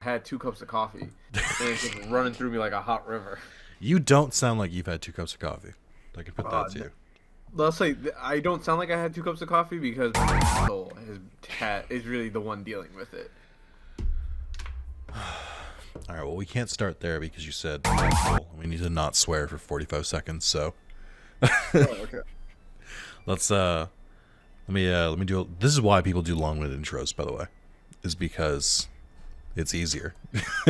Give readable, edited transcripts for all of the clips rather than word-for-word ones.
had 2 cups of coffee, and it's just running through me like a hot river. You don't sound like you've had 2 cups of coffee. I can put that to Th- you. let's say I don't sound like I had 2 cups of coffee because my soul is really the one dealing with it. All right, well, we can't start there because you said we need to not swear for 45 seconds. So Oh, okay. let's let me do. This is why people do long-winded intros, by the way, is because it's easier.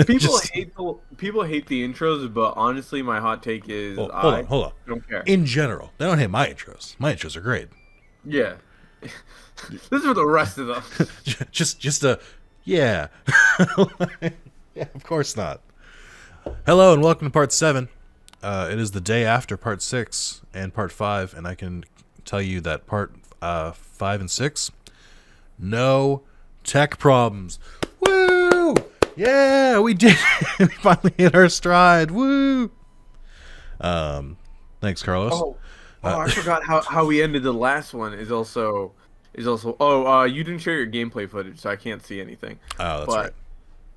Just People hate the intros, but honestly, my hot take is hold I on, hold on. don't care. In general, they don't hate my intros. My intros are great. Yeah, this is for the rest of them. just a yeah. Yeah, of course not. Hello and welcome to part 7. It is the day after part 6 and part 5, and I can tell you that part 5 and 6, no tech problems. Woo! Yeah, we did it. We finally hit our stride. Woo! Thanks, Carlos. I forgot how we ended the last one. You didn't share your gameplay footage, so I can't see anything. Oh, that's But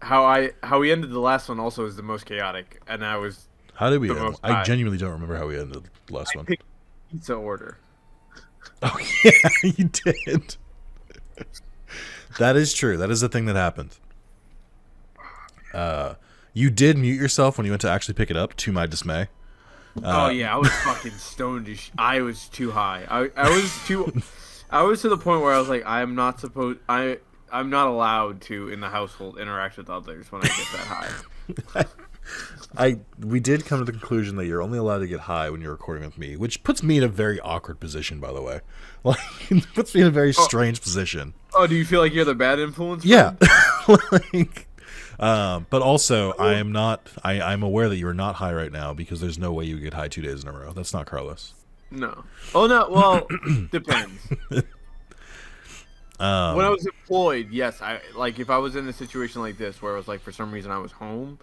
right. how we ended the last one also is the most chaotic, and I was How did we the end? most I high. genuinely don't remember how we ended the last I one. picked pizza order. Oh, yeah, you did. That is true. That is the thing that happened. You did mute yourself when you went to actually pick it up, to my dismay. Oh yeah, I was fucking stoned. I was too high. I was to the point where I was like, I'm not allowed to in the household interact with others when I get that high. We did come to the conclusion that you're only allowed to get high when you're recording with me, which puts me in a very awkward position, by the way. Like, it puts me in a very strange position. Oh, do you feel like you're the bad influence? Yeah. Like, but also, I'm aware that you are not high right now because there's no way you get high 2 days in a row. That's not Carlos. No. Oh no. Well, depends. When I was employed, yes. I like if I was in a situation like this where it was like for some reason I was home.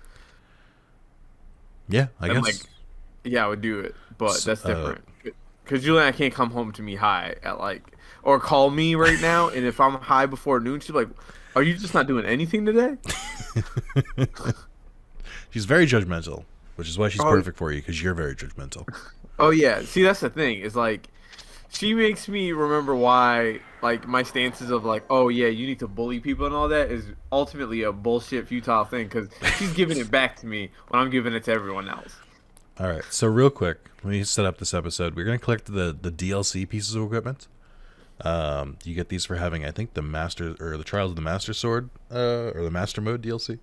Yeah, I Then, guess. like, yeah, I would do it, but So, that's different. Because Juliana can't come home to me high at like, or call me right now, and if I'm high before noon, she's like, "Are you just not doing anything today?" She's very judgmental, which is why she's Oh, perfect for you, because you're very judgmental. oh yeah. See, that's the thing. Is like, she makes me remember why like my stances of like, oh yeah, you need to bully people and all that is ultimately a bullshit, futile thing. Because she's giving it back to me when I'm giving it to everyone else. All right, so real quick, let me set up this episode. We're going to collect the DLC pieces of equipment. You get these for having, I think, the Master, or the Trials of the Master Sword, or the Master Mode DLC.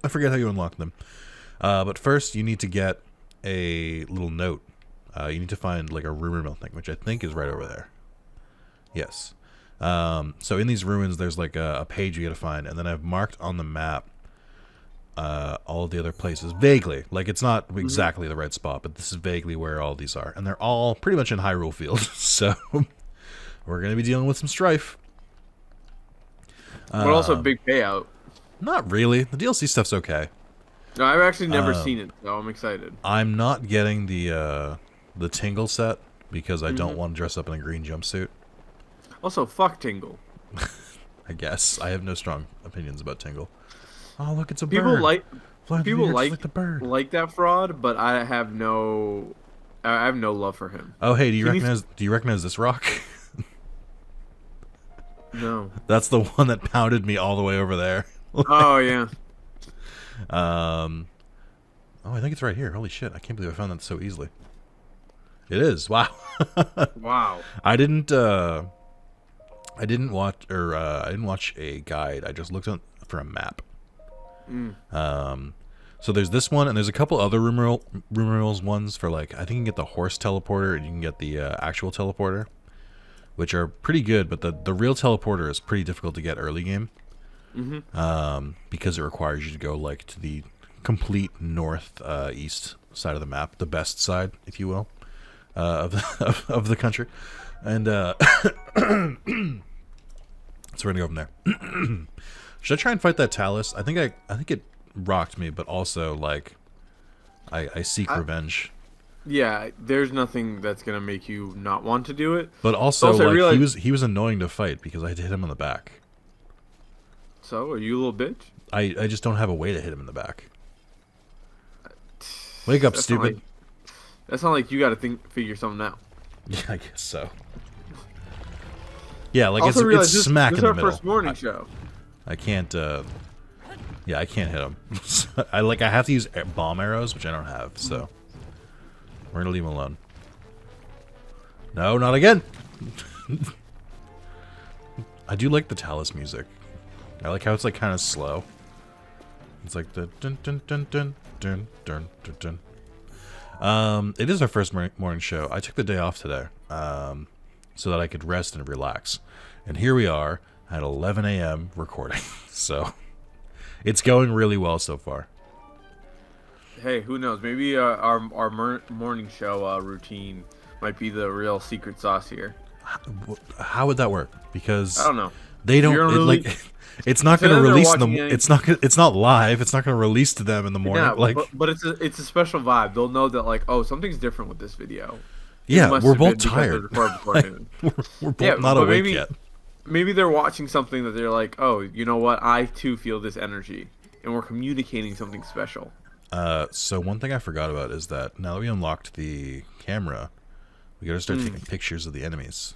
I forget how you unlock them. But first, you need to get a little note. You need to find like a rumor mill thing, which I think is right over there. Yes. So in these ruins, there's like a page you got to find, and then I've marked on the map all of the other places vaguely. Like, it's not exactly the right spot, but this is vaguely where all these are, and they're all pretty much in Hyrule Field. So we're going to be dealing with some strife. But also a big payout. Not really. The DLC stuff's okay. No, I've actually never seen it, so I'm excited. I'm not getting the Tingle set because I don't want to dress up in a green jumpsuit. Also, fuck Tingle. I guess I have no strong opinions about Tingle. Oh, look, it's a People bird. like Fly through people the air just like the bird. that fraud, but I have no love for him. Oh, hey, do Can you- you recognize this rock? No. That's the one that pounded me all the way over there. Oh yeah. Oh, I think it's right here. Holy shit! I can't believe I found that so easily. It is. Wow. Wow. I didn't watch a guide. I just looked for a map. So there's this one, and there's a couple other rumor mills ones for, like, I think you can get the horse teleporter and you can get the actual teleporter, which are pretty good. But the real teleporter is pretty difficult to get early game, because it requires you to go like to the complete north east side of the map, the best side, if you will, of the country, and so we're gonna go from there. Should I try and fight that Talus? I think it rocked me, but also, like, I seek revenge. Yeah, there's nothing that's gonna make you not want to do it. But also, Also, I like, realized- he was annoying to fight because I hit him on the back. So, are you a little bitch? I just don't have a way to hit him in the back. Wake up, stupid. That's not like you got to figure something out. Yeah, I guess so. Yeah, like also it's smack in the middle. This is our first morning show. I can't. Yeah, I can't hit him. I have to use bomb arrows, which I don't have. So we're gonna leave him alone. No, not again. I do like the Talis music. I like how it's like kind of slow. It's like the dun dun dun dun dun dun dun dun. It is our first morning show. I took the day off today, so that I could rest and relax. And here we are at 11 a.m. recording. So it's going really well so far. Hey, who knows? Maybe our morning show routine might be the real secret sauce here. How would that work? Because I don't know. They don't it's not going to release them. It's not live. It's not going to release to them in the morning. Yeah, but it's a special vibe. They'll know that like, oh, something's different with this video. Yeah, we're both tired. We're both not awake yet. Maybe they're watching something that they're like, oh, you know what? I too feel this energy, and we're communicating something special. So one thing I forgot about is that now that we unlocked the camera, we gotta start taking pictures of the enemies.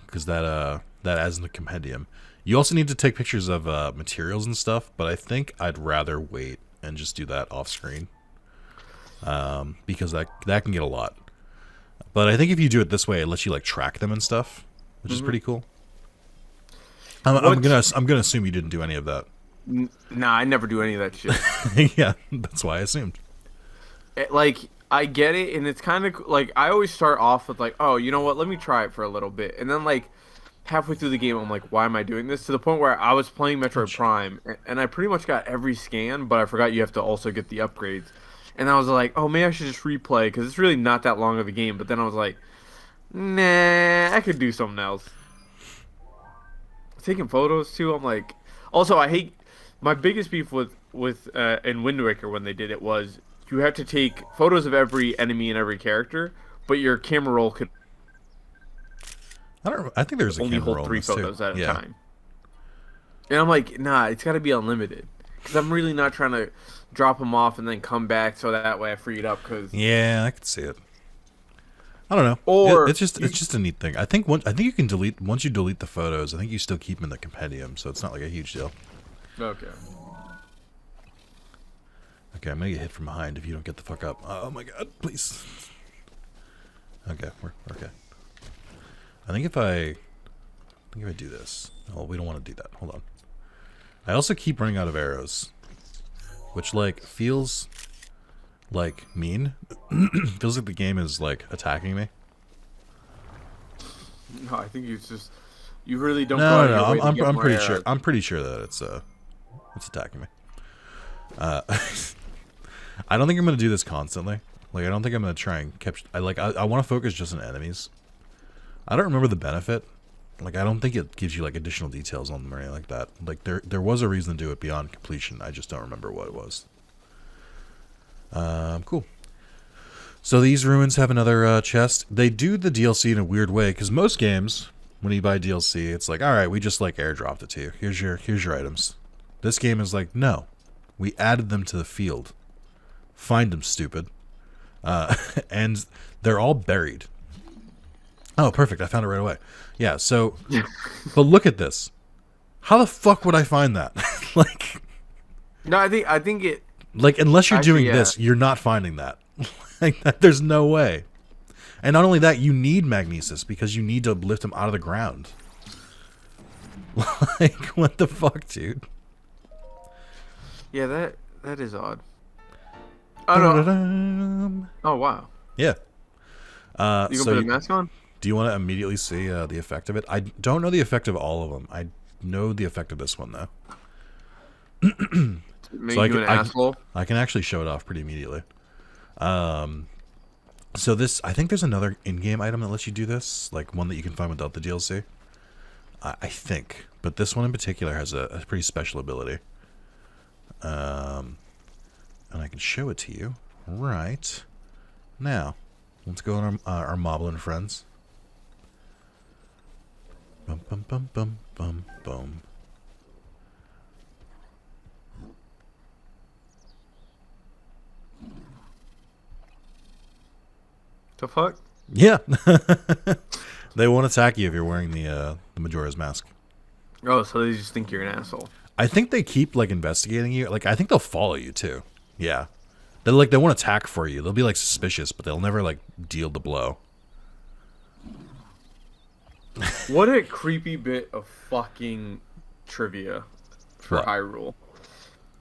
Because that adds in the compendium. You also need to take pictures of materials and stuff, but I think I'd rather wait and just do that off screen. Because that can get a lot. But I think if you do it this way, it lets you like track them and stuff, which is pretty cool. I'm gonna assume you didn't do any of that. Nah, I never do any of that shit. Yeah, that's why I assumed. I get it, and it's kind of like I always start off with like, oh, you know what? Let me try it for a little bit, and then like halfway through the game, I'm like, why am I doing this? To the point where I was playing Metroid Prime, and I pretty much got every scan, but I forgot you have to also get the upgrades, and I was like, oh, maybe I should just replay because it's really not that long of a game. But then I was like, nah, I could do something else. Taking photos too, I'm like, also I hate my biggest beef with in Wind Waker when they did it was you had to take photos of every enemy and every character, but your camera roll could I think there's only hold 3 photos at a time. And I'm like, nah, it's got to be unlimited because I'm really not trying to drop them off and then come back so that way I free it up. Cause yeah, I could see it. I don't know. Or it's just a neat thing. I think you can delete once you delete the photos. I think you still keep them in the compendium, so it's not like a huge deal. Okay. Okay, I'm gonna get hit from behind if you don't get the fuck up. Oh my god, please. Okay, we're okay. I think if I do this. Oh, we don't want to do that. Hold on. I also keep running out of arrows, which like feels like mean. Feels like the game is like attacking me. No, I think you really don't. No. I'm pretty sure. I'm pretty sure that it's attacking me. I don't think I'm gonna do this constantly. Like, I don't think I'm gonna try and capture. I want to focus just on enemies. I don't remember the benefit. Like, I don't think it gives you like additional details on them or anything like that. Like, there was a reason to do it beyond completion. I just don't remember what it was. Cool. So these ruins have another chest. They do the DLC in a weird way because most games, when you buy DLC, it's like, all right, we just like airdropped it to you. Here's your items. This game is like, no, we added them to the field. Find them, stupid. And they're all buried. Oh, perfect. I found it right away. Yeah, so, but look at this. How the fuck would I find that? Like, no, I think it. Like, unless you're doing this, you're not finding that. Like, there's no way. And not only that, you need magnesis because you need to lift them out of the ground. Like, what the fuck, dude? Yeah, that is odd. Oh no! Oh wow! Yeah. You gonna put a mask on? Do you want to immediately see the effect of it? I don't know the effect of all of them. I know the effect of this one though. Make so you an asshole? I can actually show it off pretty immediately. So this, I think there's another in-game item that lets you do this, like one that you can find without the DLC. I think, but this one in particular has a pretty special ability. And I can show it to you right now. Let's go on our Moblin friends. Bum bum bum bum bum bum. The fuck? Yeah. They won't attack you if you're wearing the Majora's Mask. Oh, so they just think you're an asshole. I think they keep like investigating you. Like I think they'll follow you too. Yeah. They won't attack for you. They'll be like suspicious, but they'll never like deal the blow. What a creepy bit of fucking trivia for What? Hyrule.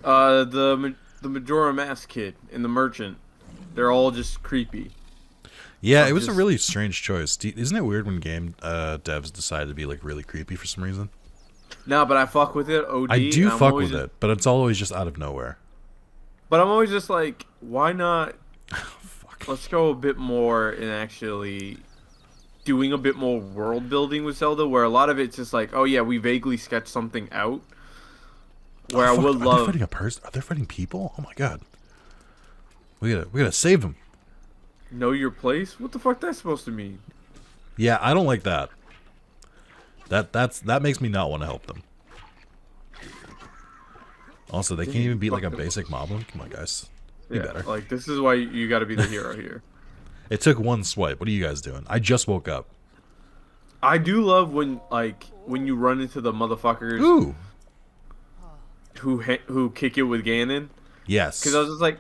The Majora Mask kid and the merchant, they're all just creepy. Yeah, it was a really strange choice. Isn't it weird when game devs decide to be like really creepy for some reason? No, but I fuck with it. OD. I do fuck with it, but it's always just out of nowhere. But I'm always just like, why not? Fuck. Let's go a bit more and actually doing a bit more world building with Zelda, where a lot of it's just like, oh yeah, we vaguely sketched something out. Where I would love. Are they fighting a person? Are they fighting people? Oh my god. We gotta save them. Know your place? What the fuck that's supposed to mean? Yeah, I don't like that. That makes me not want to help them. Also, they can't even beat like a basic moblin. Come on, guys. Be better. Like this is why you got to be the hero here. It took one swipe. What are you guys doing? I just woke up. I do love when you run into the motherfuckers Ooh. who kick it with Ganon. Yes. Because I was just like,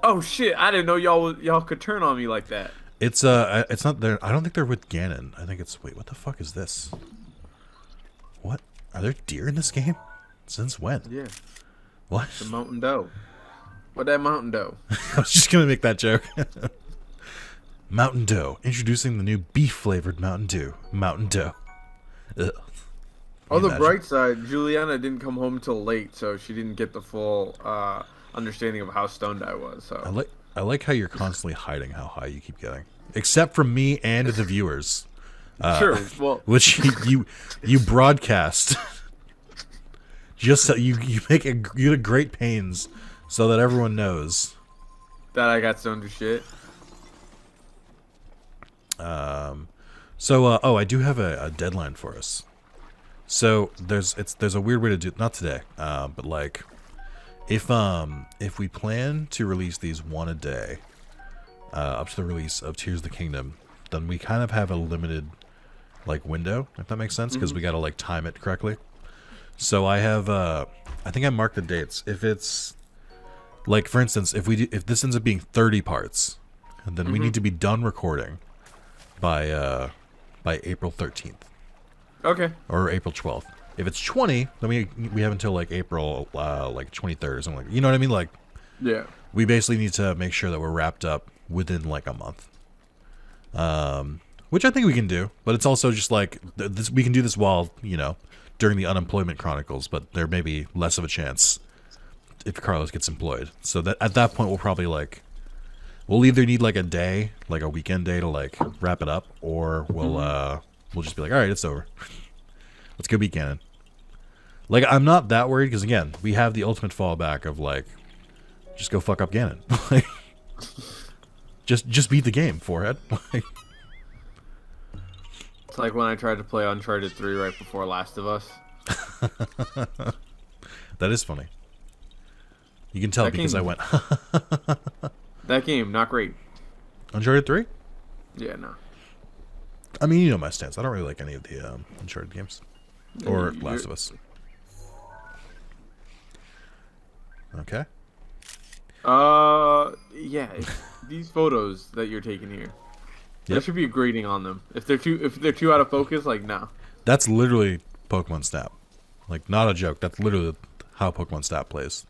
oh shit, I didn't know y'all could turn on me like that. It's not there. I don't think they're with Ganon. I think it's wait. What the fuck is this? What are there deer in this game? Since when? Yeah. What? The Mountain Dew. What that Mountain Dew? I was just gonna make that joke. Mountain Dew. Introducing the new beef-flavored Mountain Dew. Mountain Dew. Ugh. On the bright side, Juliana didn't come home till late, so she didn't get the full understanding of how stoned I was. So I like how you're constantly hiding how high you keep getting, except from me and the viewers. Sure. Well, which you broadcast. Just so you get great pains so that everyone knows that I got stoned to shit. I do have a deadline for us. So there's a weird way to do it. Not today, but like if we plan to release these one a day, up to the release of Tears of the Kingdom, then we kind of have a limited like window, if that makes sense, because we got to like time it correctly. So I have I think I marked the dates. If it's like, for instance, if this ends up being 30 parts, then we need to be done recording by April 13th. Okay. Or April 12th. If it's 20, then we have until like April like 23rd or something like that. You know what I mean? Like, yeah. We basically need to make sure that we're wrapped up within like a month. Which I think we can do, but it's also just like this. We can do this while during the unemployment chronicles, but there may be less of a chance if Carlos gets employed. So that at that point we'll either need like a day, like a weekend day to like wrap it up, or we'll just be like, all right, it's over. Let's go beat Ganon. Like, I'm not that worried because again, we have the ultimate fallback of like, just go fuck up Ganon. Like, just beat the game, forehead. It's like when I tried to play Uncharted 3 right before Last of Us. That is funny. You can tell because I went. That game, not great. Uncharted 3? Yeah, no. I mean, you know my stance. I don't really like any of the Uncharted games. Or Last of Us. Okay. Yeah. These photos that you're taking here. Yep. There should be a grading on them. If they're too out of focus, like, no. That's literally Pokemon Snap. Like, not a joke. That's literally how Pokemon Snap plays.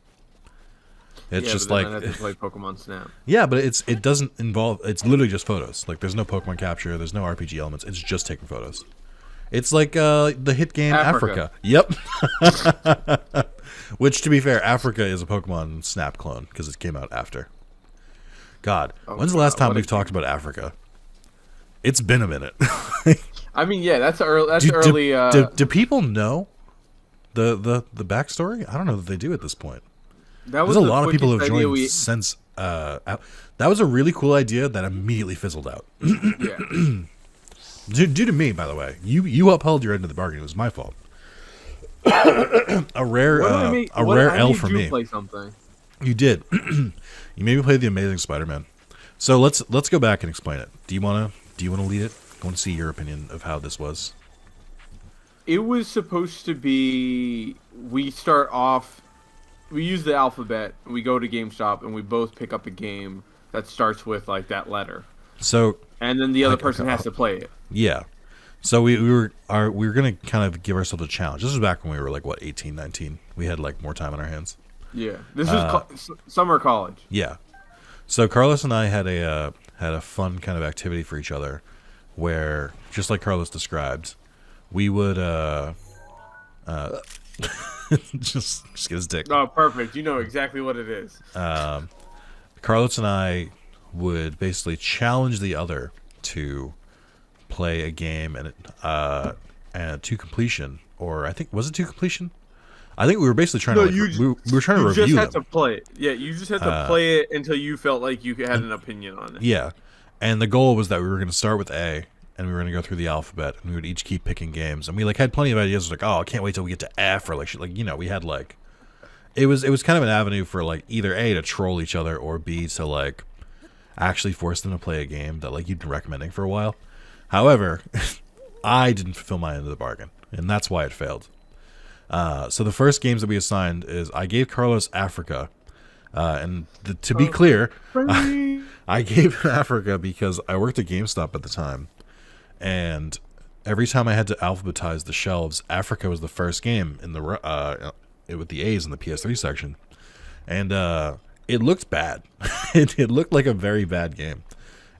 It's just like I have to play Pokemon Snap. Yeah, but it doesn't involve. It's literally just photos. Like, there's no Pokemon capture. There's no RPG elements. It's just taking photos. It's like the hit game Africa. Yep. Which, to be fair, Africa is a Pokemon Snap clone because it came out after. God, when's the last time we've talked about Africa? It's been a minute. I mean, yeah, that's early. Do people know the backstory? I don't know that they do at this point. There's a lot of people who have joined since. That was a really cool idea that immediately fizzled out. Yeah. Due to me, by the way, you upheld your end of the bargain. It was my fault. a rare L for me. Play something. You did. You made me play the Amazing Spider-Man. So let's go back and explain it. Do you wanna lead it? I want to see your opinion of how this was. It was supposed to be. We start off. We use the alphabet. We go to GameStop and we both pick up a game that starts with like that letter. So and then the other person has to play it. Yeah. So we were gonna kind of give ourselves a challenge. This was back when we were like 18, 19. We had like more time on our hands. Yeah. This was summer college. Yeah. So Carlos and I had a fun kind of activity for each other, where just like Carlos described, we would just get his dick. Oh, perfect. You know exactly what it is. Carlos and I would basically challenge the other to play a game and to completion, or I think was it to completion? I think we were basically trying we were trying to review them. You just had to play it. Yeah, you just had to play it until you felt like you had an opinion on it. Yeah, and the goal was that we were going to start with A, and we were going to go through the alphabet, and we would each keep picking games, and we like had plenty of ideas. Like, oh, I can't wait till we get to F, or like shit. Like, you know, we had like it was kind of an avenue for like either A, to troll each other, or B, to like actually force them to play a game that like you'd been recommending for a while. However, I didn't fulfill my end of the bargain, and that's why it failed. So the first games that we assigned is I gave Carlos Africa, and to be clear, I gave him Africa because I worked at GameStop at the time, and every time I had to alphabetize the shelves, Africa was the first game in the with the A's in the PS3 section, and it looked bad. It looked like a very bad game,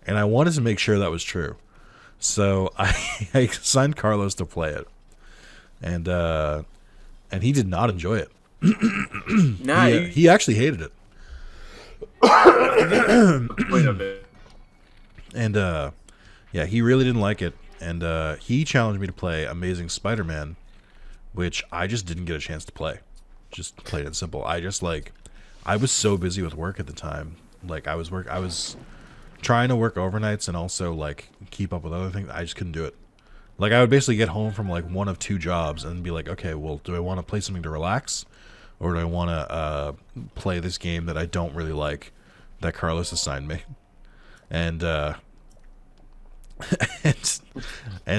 and I wanted to make sure that was true. So I assigned Carlos to play it, and he did not enjoy it. Nah, he actually hated it. Wait a bit. And yeah, he really didn't like it. And he challenged me to play Amazing Spider-Man, which I just didn't get a chance to play. Just plain and simple. I was so busy with work at the time. Like I was trying to work overnights and also like keep up with other things. I just couldn't do it. Like I would basically get home from like one of two jobs and be like, okay, well, do I want to play something to relax, or do I want to play this game that I don't really like that Carlos assigned me? And and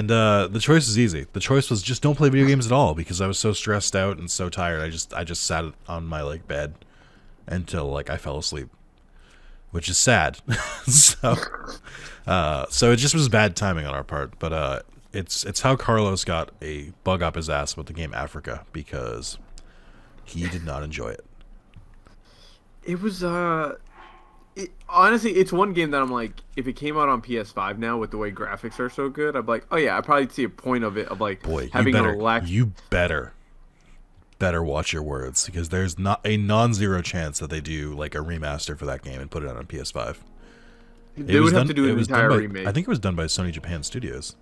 the choice is easy. The choice was just don't play video games at all, because I was so stressed out and so tired. I just sat on my like bed until like I fell asleep, which is sad. So it just was bad timing on our part. But it's how Carlos got a bug up his ass with the game Africa, because he did not enjoy it. It was honestly, it's one game that I'm like, if it came out on PS5 now with the way graphics are so good, I'm like, oh yeah, I'd probably see a point of it of like having a relaxed. You better watch your words, because there's not a non-zero chance that they do like a remaster for that game and put it out on PS5. They would have to do an entire remake. I think it was done by Sony Japan Studios.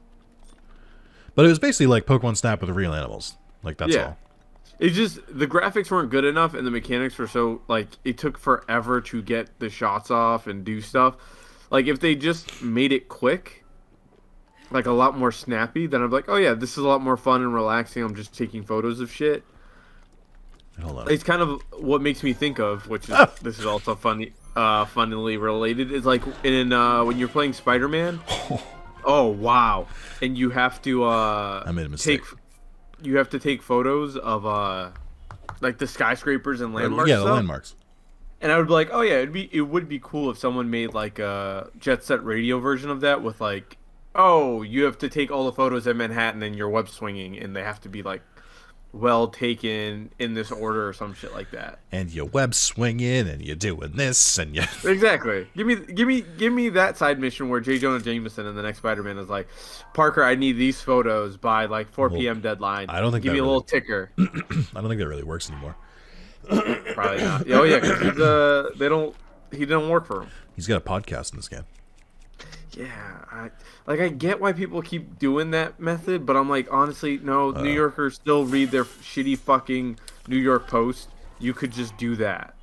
But it was basically like Pokemon Snap with the real animals. Like, that's all. It's just, the graphics weren't good enough, and the mechanics were so, like, it took forever to get the shots off and do stuff. Like, if they just made it quick, like, a lot more snappy, then I'm like, oh yeah, this is a lot more fun and relaxing. I'm just taking photos of shit. Hold on. It's kind of what makes me think of, which is, this is also funnily related, is like, when you're playing Spider-Man... Oh wow! And you have to I made a mistake. You have to take photos of like the skyscrapers and landmarks. Yeah, the landmarks. And I would be like, oh yeah, it would be cool if someone made like a Jet Set Radio version of that with like, oh, you have to take all the photos at Manhattan and you're web swinging, and they have to be like well taken in this order or some shit like that. And you're web swinging and you're doing this and you exactly. Give me that side mission where J. Jonah Jameson in the next Spider-Man is like, Parker, I need these photos by like 4 p.m. deadline. I don't think give me a little ticker. I don't think that really works anymore. Probably not. Oh yeah, because he didn't work for him. He's got a podcast in this game. Yeah, I get why people keep doing that method, but I'm like, honestly, no. New Yorkers still read their shitty fucking New York Post. You could just do that.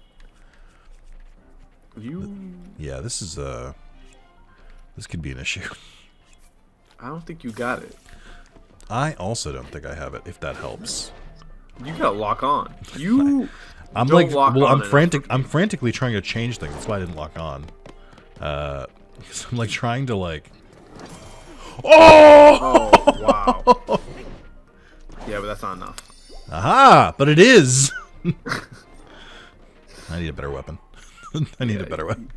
Yeah, this could be an issue. I don't think you got it. I also don't think I have it. If that helps. You gotta lock on. I'm frantically trying to change things. That's why I didn't lock on. Because I'm like trying to like. Oh! Oh wow. Yeah, but that's not enough. Aha! But it is. I need a better weapon. I need a better weapon.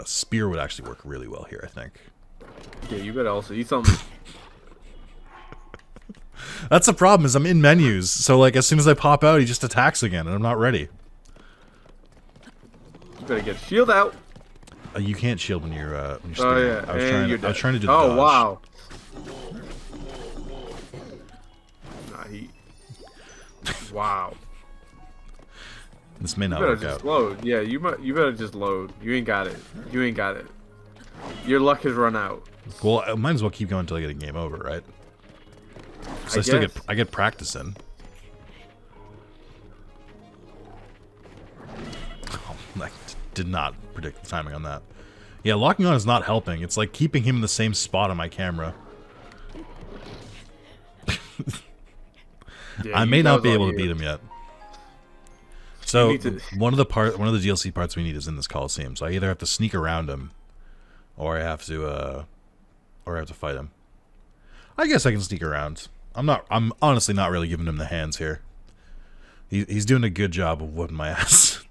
Spear would actually work really well here, I think. Yeah, you better also eat something. That's the problem, is I'm in menus, so like as soon as I pop out, he just attacks again, and I'm not ready. You better get shield out. You can't shield when you're spinning. Oh yeah, I was trying to do the Oh dodge. wow. Nah, he. Wow. This may not You better work just out. load. Yeah, you better just load. You ain't got it. You ain't got it. Your luck has run out. Well, I might as well keep going until I get a game over, right? So I still guess. I get practice in. Oh, I did not predict the timing on that. Yeah, locking on is not helping. It's like keeping him in the same spot on my camera. Yeah, I may not be that was able all to beat you. him yet. So need to- one of the DLC parts we need is in this Coliseum. So I either have to sneak around him, or I have to fight him. I guess I can sneak around. I'm honestly not really giving him the hands here. He's doing a good job of whooping my ass.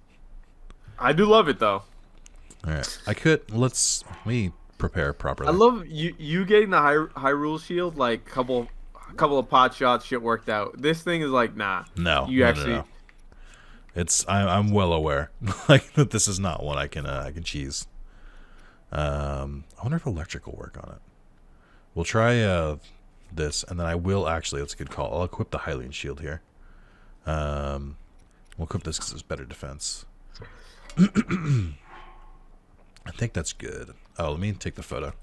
I do love it though. All right, let me prepare properly. I love you getting the high rule shield. Like couple of pot shots, shit worked out. This thing is like nah. No, You actually. no. I'm well aware like that this is not one I can cheese. I wonder if electric will work on it. We'll try this, and then I will actually. That's a good call. I'll equip the Hylian shield here. We'll equip this because it's better defense. I think that's good. Oh, let me take the photo.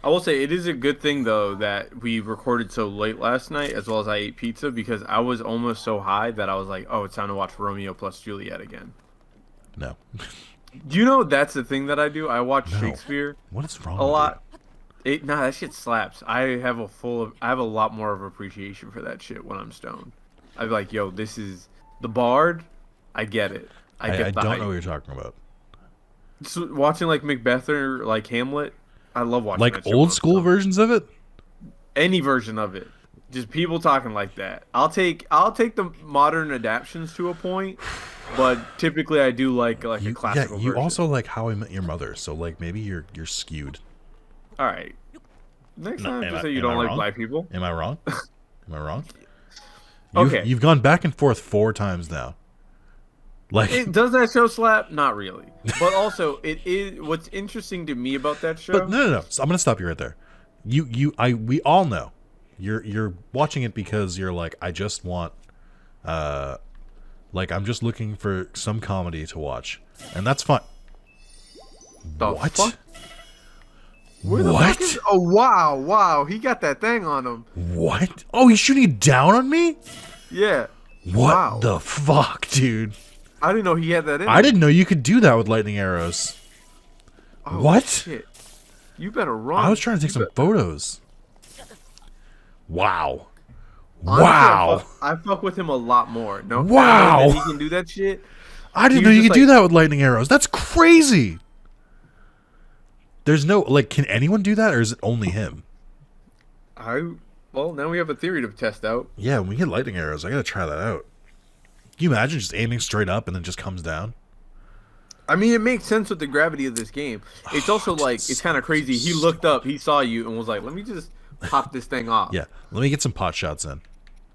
I will say it is a good thing though that we recorded so late last night, as well as I ate pizza, because I was almost so high that I was like, "Oh, it's time to watch Romeo plus Juliet again." No. Do you know that's the thing that I do? I watch No. Shakespeare What is wrong a with lot. Nah, that shit slaps. I have a lot more of appreciation for that shit when I'm stoned. I'm like, yo, this is the Bard. I get it. you? get I the don't hype. know what you're talking about. So, watching like Macbeth or like Hamlet, I love watching Like that shit when old I'm school stoned. versions of it? Any version of it. Just people talking like that. I'll take the modern adaptations to a point, but typically I do like a classical you version. also like How I Met Your Mother, so like maybe you're skewed. All right. Next No, time, am just I- say you am don't I like wrong? black people. Am I wrong? Am I wrong? Okay. You've gone back and forth 4 times now. Like, Does that show slap? Not really. But also, it is what's interesting to me about that show. but no. So I'm gonna stop you right there. We all know you're watching it because you're like, I just want, like I'm just looking for some comedy to watch, and that's fine. The What? fuck? Where the What? fuck is? Oh wow, he got that thing on him. What? Oh, he's shooting it down on me? Yeah. What Wow. the fuck, dude? I didn't know he had that in. I him. didn't know you could do that with lightning arrows. Oh, What? Shit. You better run. I was trying to take some photos. Wow. Honestly, Wow. I fuck with him a lot more. No. Wow. That he can do that shit. I didn't He know was you just could do like- that with lightning arrows. That's crazy. There's no, like, can anyone do that, or is it only him? Well, now we have a theory to test out. Yeah, when we get lightning arrows, I gotta try that out. Can you imagine just aiming straight up and then just comes down? I mean, it makes sense with the gravity of this game. It's also like it's kind of crazy. He looked up, he saw you, and was like, "Let me just pop this thing off." Yeah, let me get some pot shots in,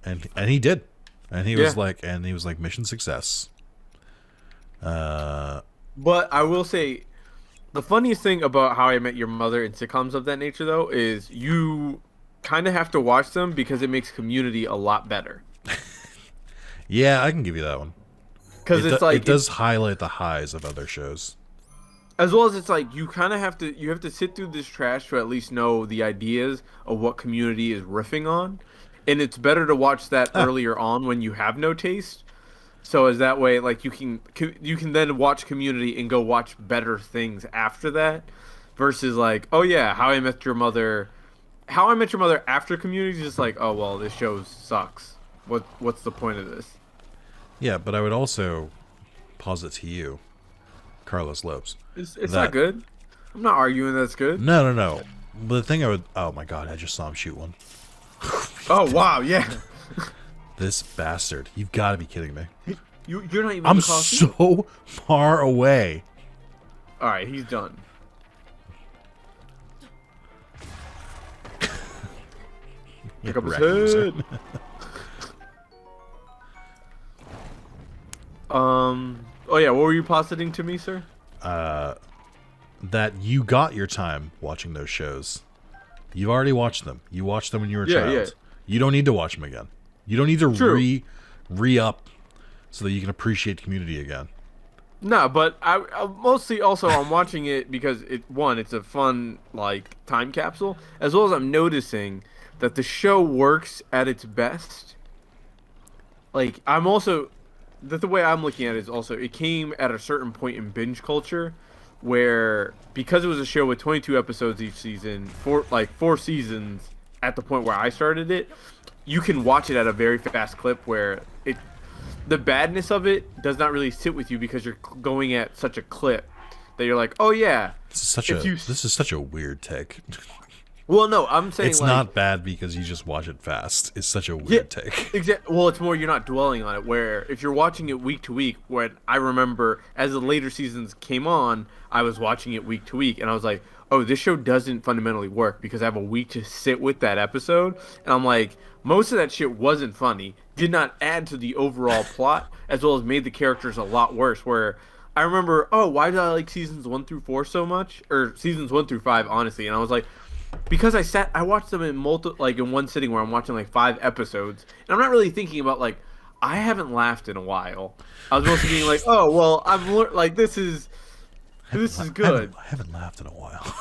and he did, and he was Yeah. like mission success. But I will say, the funniest thing about How I Met Your Mother and sitcoms of that nature, though, is you kind of have to watch them because it makes Community a lot better. Yeah, I can give you that one. Because it's like it does highlight the highs of other shows. as well as it's like you kind of have to sit through this trash to at least know the ideas of what Community is riffing on, and it's better to watch that earlier on when you have no taste. So as that way, like you can then watch Community and go watch better things after that, versus like, oh yeah, How I Met Your Mother after Community is just like, oh well, this show sucks. What's the point of this? Yeah, but I would also posit to you Carlos Lopes. It's not good. I'm not arguing that's good. No. But the thing I would... Oh, my God. I just saw him shoot one. Oh, wow. Yeah. This bastard. You've got to be kidding me. You're not even I'm so far away. All right, he's done. Pick up his head. Oh yeah, what were you positing to me, sir? That you got your time watching those shows. You've already watched them. You watched them when you were a child. Yeah. You don't need to watch them again. You don't need to re-up so that you can appreciate Community again. No, but I mostly also I'm watching it because it's a fun like time capsule, as well as I'm noticing that the show works at its best. Like I'm also the way I'm looking at it is also it came at a certain point in binge culture where because it was a show with 22 episodes each season, four seasons at the point where I started it, you can watch it at a very fast clip where the badness of it does not really sit with you because you're going at such a clip that you're like, oh yeah. This is such a weird take. Well, no, I'm saying it's not bad because you just watch it fast. It's such a weird take. Exactly. Well, it's more you're not dwelling on it. Where if you're watching it week to week, when I remember as the later seasons came on, I was watching it week to week, and I was like, oh, this show doesn't fundamentally work because I have a week to sit with that episode, and I'm like, most of that shit wasn't funny, did not add to the overall plot, as well as made the characters a lot worse. Where I remember, oh, why did I like seasons 1 through 4 so much, or seasons 1 through 5, honestly, and I was like, because I watched them in in one sitting where I'm watching like 5 episodes, and I'm not really thinking about like I haven't laughed in a while. I was mostly being like, oh well, I've learned like this is good. I haven't laughed in a while.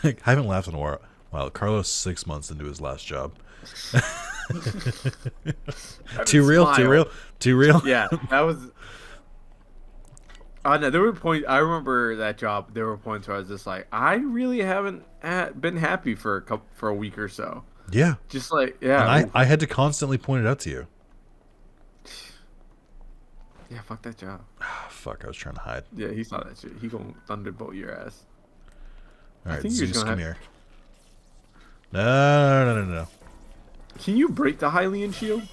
I haven't laughed in a while. Wow, Carlos 6 months into his last job. Too real. Yeah, that was. No, there were points. I remember that job. There were points where I was just like, I really haven't been happy for a week or so. Yeah, just like yeah. And I had to constantly point it out to you. Yeah, fuck that job. Fuck, I was trying to hide. Yeah, he saw that shit. He gonna thunderbolt your ass. All right, Zeus, come here. No. Can you break the Hylian shield?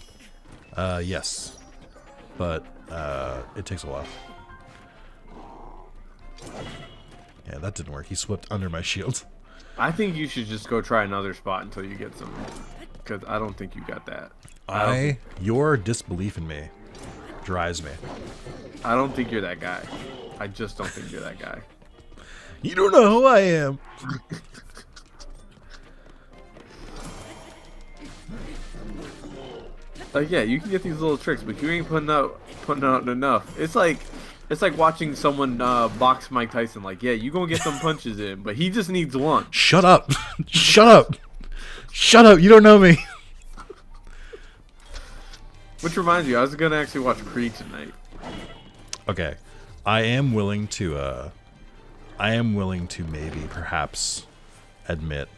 Yes, but it takes a while. Yeah, that didn't work. He slipped under my shield. I think you should just go try another spot until you get some, because I don't think you got that. Your disbelief in me drives me. I don't think you're that guy. I just don't think you're that guy. You don't know who I am. Like yeah, you can get these little tricks, but you ain't putting out enough. It's like watching someone box Mike Tyson. Like, yeah, you gonna get some punches in, but he just needs one. Shut up! Shut up! Shut up! You don't know me. Which reminds me, I was gonna actually watch Creed tonight. Okay, I am willing to maybe perhaps admit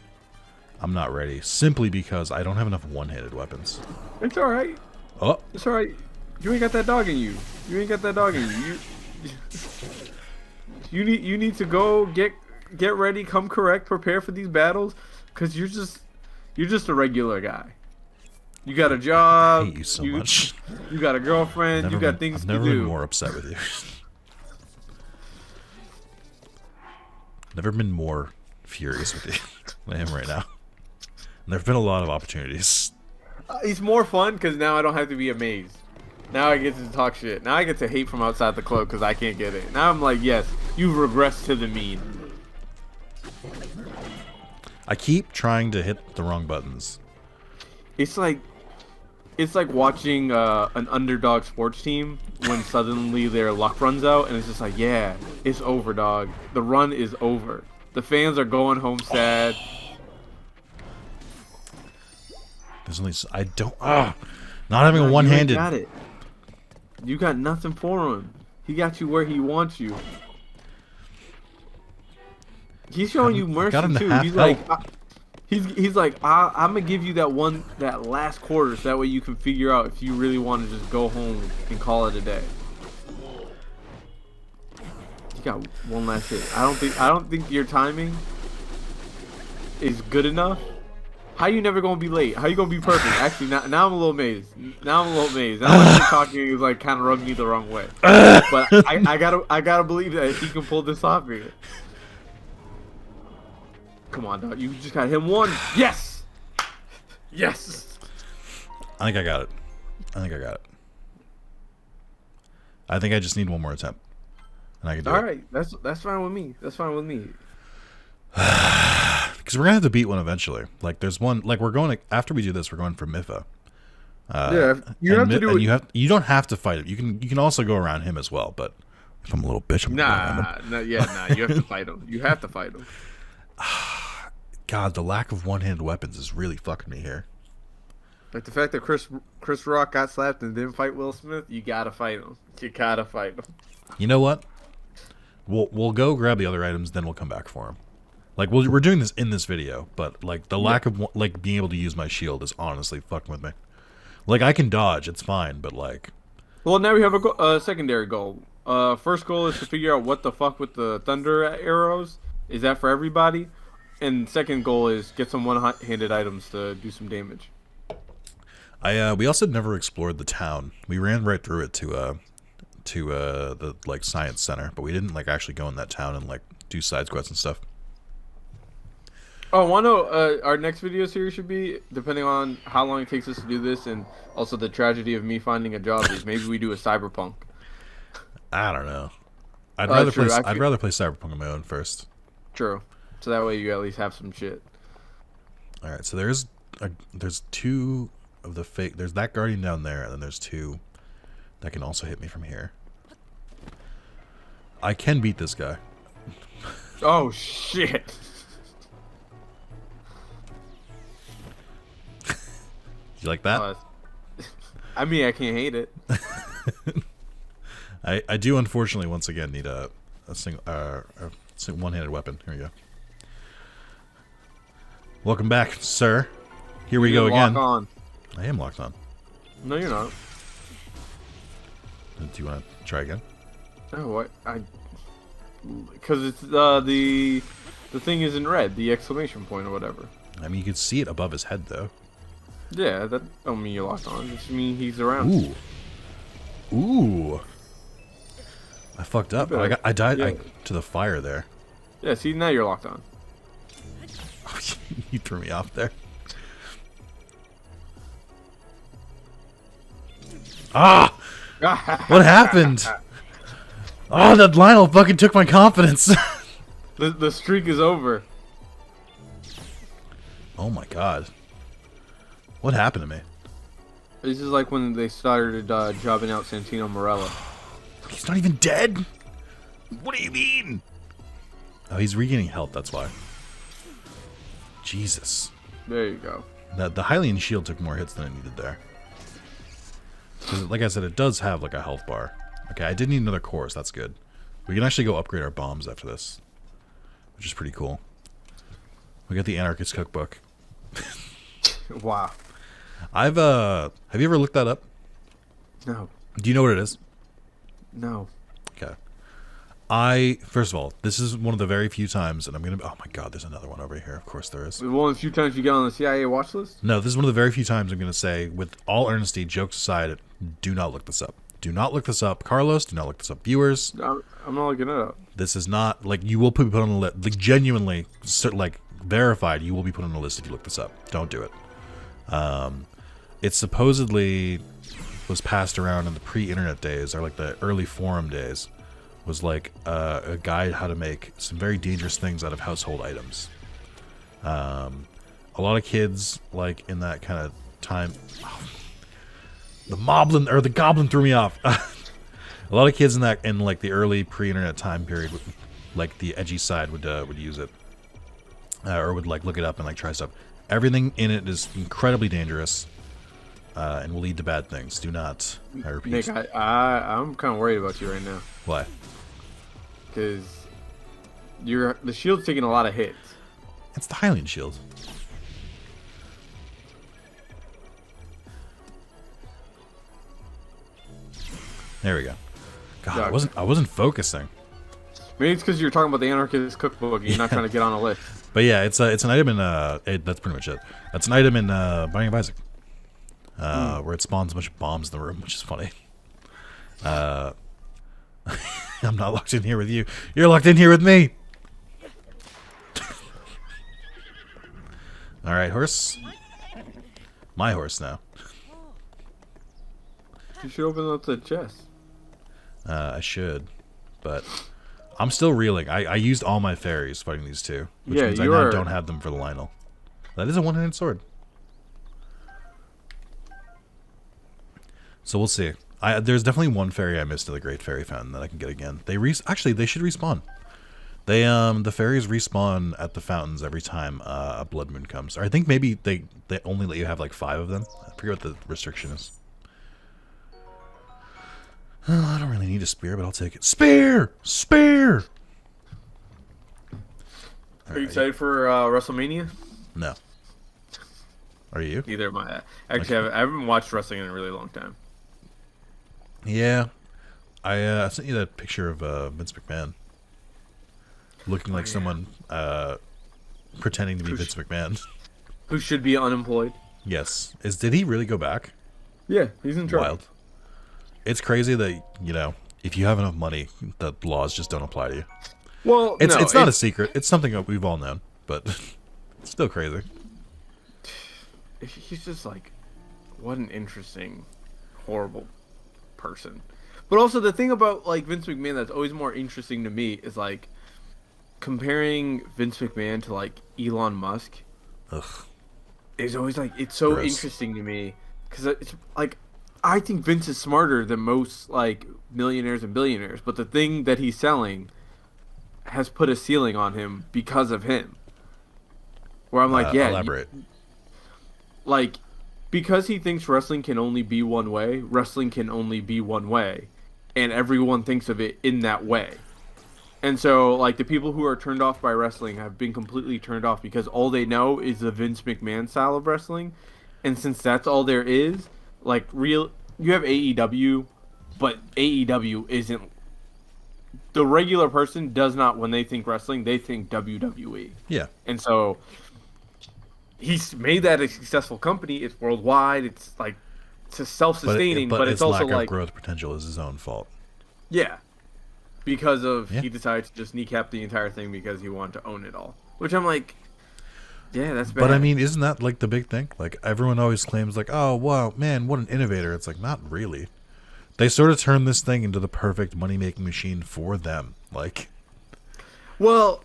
I'm not ready simply because I don't have enough one-handed weapons. It's all right. Oh, it's all right. You ain't got that dog in you. You ain't got that dog in you. You need to go get ready, come correct, prepare for these battles, because you're just a regular guy. You got a job. I hate you so much. You got a girlfriend. You got things to do. I've never been more upset with you. Never been more furious with you than I am right now. And there have been a lot of opportunities. It's more fun because now I don't have to be amazed. Now I get to talk shit. Now I get to hate from outside the cloak because I can't get it. Now I'm like, yes, you've regressed to the mean. I keep trying to hit the wrong buttons. It's like watching an underdog sports team when suddenly their luck runs out, and it's just like, yeah, it's over, dog. The run is over. The fans are going home sad. There's only not having a one-handed. You got it. You got nothing for him. He got you where he wants you. He's showing you mercy too. He's like, he's like, I'm gonna give you that last quarter, so that way you can figure out if you really want to just go home and call it a day. You got one last hit. I don't think your timing is good enough. How you never gonna be late? How you gonna be perfect? Actually, now I'm a little amazed. Now what you're talking is like kind of rubbing me the wrong way. But I gotta believe that he can pull this off here. Come on, dog. You just gotta hit one. Yes. Yes. I think I got it. I think I just need one more attempt, and I can do it. All right, that's fine with me. That's fine with me. Because we're gonna have to beat one eventually. Like there's one. Like we're going to, after we do this, we're going for Mifa. Yeah, you have to do it. You don't have to fight him. You can also go around him as well. But if I'm a little bitch, I'm nah. You have to fight him. You have to fight him. God, the lack of one-handed weapons is really fucking me here. Like the fact that Chris Rock got slapped and didn't fight Will Smith, you gotta fight him. You gotta fight him. You know what? We'll go grab the other items, then we'll come back for him. Like we're doing this in this video, but like the lack of like being able to use my shield is honestly fucking with me. Like I can dodge, it's fine, but like. Well, now we have a secondary goal. First goal is to figure out what the fuck with the thunder arrows. Is that for everybody? And second goal is get some one-handed items to do some damage. We also never explored the town. We ran right through it to the like science center, but we didn't like actually go in that town and like do side quests and stuff. Oh, I want to know our next video series should be, depending on how long it takes us to do this, and also the tragedy of me finding a job, is maybe we do a cyberpunk. I don't know. I'd rather play cyberpunk on my own first. True. So that way you at least have some shit. All right. So there's two of the fake. There's that guardian down there, and then there's two that can also hit me from here. I can beat this guy. Oh shit. You like that? I mean, I can't hate it. I do unfortunately once again need a single one-handed weapon. Here we go. Welcome back, sir. Here we go again. Lock on. I am locked on. No, you're not. Do you want to try again? No, what? Because it's the thing is in red, the exclamation point or whatever. I mean, you can see it above his head though. Yeah, that don't mean you're locked on. It just mean he's around. Ooh. I fucked up. I died to the fire there. Yeah, see, now you're locked on. You threw me off there. Ah! What happened? Oh, that Lionel fucking took my confidence. The streak is over. Oh my god. What happened to me? This is like when they started jobbing out Santino Morella. He's not even dead? What do you mean? Oh, he's regaining health, that's why. Jesus. There you go. The Hylian shield took more hits than it needed there. Because, like I said, it does have like a health bar. Okay, I did need another course, that's good. We can actually go upgrade our bombs after this. Which is pretty cool. We got the Anarchist Cookbook. Wow. Have you ever looked that up? No. Do you know what it is? No. Okay. First of all, this is one of the very few times, and I'm gonna. Oh my god, there's another one over here. Of course there is. One of the few times you get on the CIA watch list? No, this is one of the very few times I'm gonna say, with all earnesty, jokes aside, do not look this up. Do not look this up, Carlos. Do not look this up, viewers. I'm not looking it up. This is not like you will be put on a list. Like genuinely, like verified, you will be put on a list if you look this up. Don't do it. It supposedly was passed around in the pre-internet days, or like the early forum days, was like a guide how to make some very dangerous things out of household items. A lot of kids, like in that kind of time, the goblin threw me off. A lot of kids in like the early pre-internet time period, like the edgy side would use it, or would like look it up and like try stuff. Everything in it is incredibly dangerous, and will lead to bad things. Do not. I repeat. Nick, I'm kind of worried about you right now. Why? Because the shield's taking a lot of hits. It's the Hylian shield. There we go. God, I wasn't focusing. Maybe it's because you're talking about the Anarchist Cookbook and you're not trying to get on a list. But yeah, it's an item in that's pretty much it. That's an item in Binding of Isaac, where it spawns a bunch of bombs in the room, which is funny. I'm not locked in here with you. You're locked in here with me. All right, horse. My horse now. You should open up the chest. I should, but I'm still reeling. I used all my fairies fighting these two, which means I now don't have them for the Lionel. That is a one-handed sword. So we'll see. There's definitely one fairy I missed in the Great Fairy Fountain that I can get again. Actually, they should respawn. The fairies respawn at the fountains every time a blood moon comes. Or I think maybe they only let you have like 5 of them. I forget what the restriction is. Oh, I don't really need a spear, but I'll take it. Spear! Spear! Are you excited for WrestleMania? No. Are you? Neither am I. Actually, I haven't watched wrestling in a really long time. Yeah. I sent you that picture of Vince McMahon. Looking like someone pretending to be Vince McMahon. Who should be unemployed. Yes. Did he really go back? Yeah, he's in trouble. Wild. It's crazy that, you know, if you have enough money, the laws just don't apply to you. Well, it's not a secret. It's something that we've all known, but it's still crazy. He's just like, what an interesting, horrible person. But also the thing about like Vince McMahon that's always more interesting to me is like comparing Vince McMahon to like Elon Musk. Ugh. Is always like it's so Gross. interesting to me because it's like I think Vince is smarter than most like millionaires and billionaires, but the thing that he's selling has put a ceiling on him because of him. Where I'm like, yeah, elaborate. Like, because he thinks wrestling can only be one way, wrestling can only be one way, and everyone thinks of it in that way. And so, like, the people who are turned off by wrestling have been completely turned off because all they know is the Vince McMahon style of wrestling. And since that's all there is, like, you have AEW, but AEW isn't... The regular person does not, when they think wrestling, they think WWE. Yeah. And so... He's made that a successful company. It's worldwide. It's like it's self-sustaining, but it's also lack like of growth potential is his own fault. Yeah, because of he decided to just kneecap the entire thing because he wanted to own it all. Which I'm like, yeah, that's bad. But I mean, isn't that like the big thing? Like everyone always claims, like, oh wow, man, what an innovator. It's like not really. They sort of turned this thing into the perfect money-making machine for them. Like, well,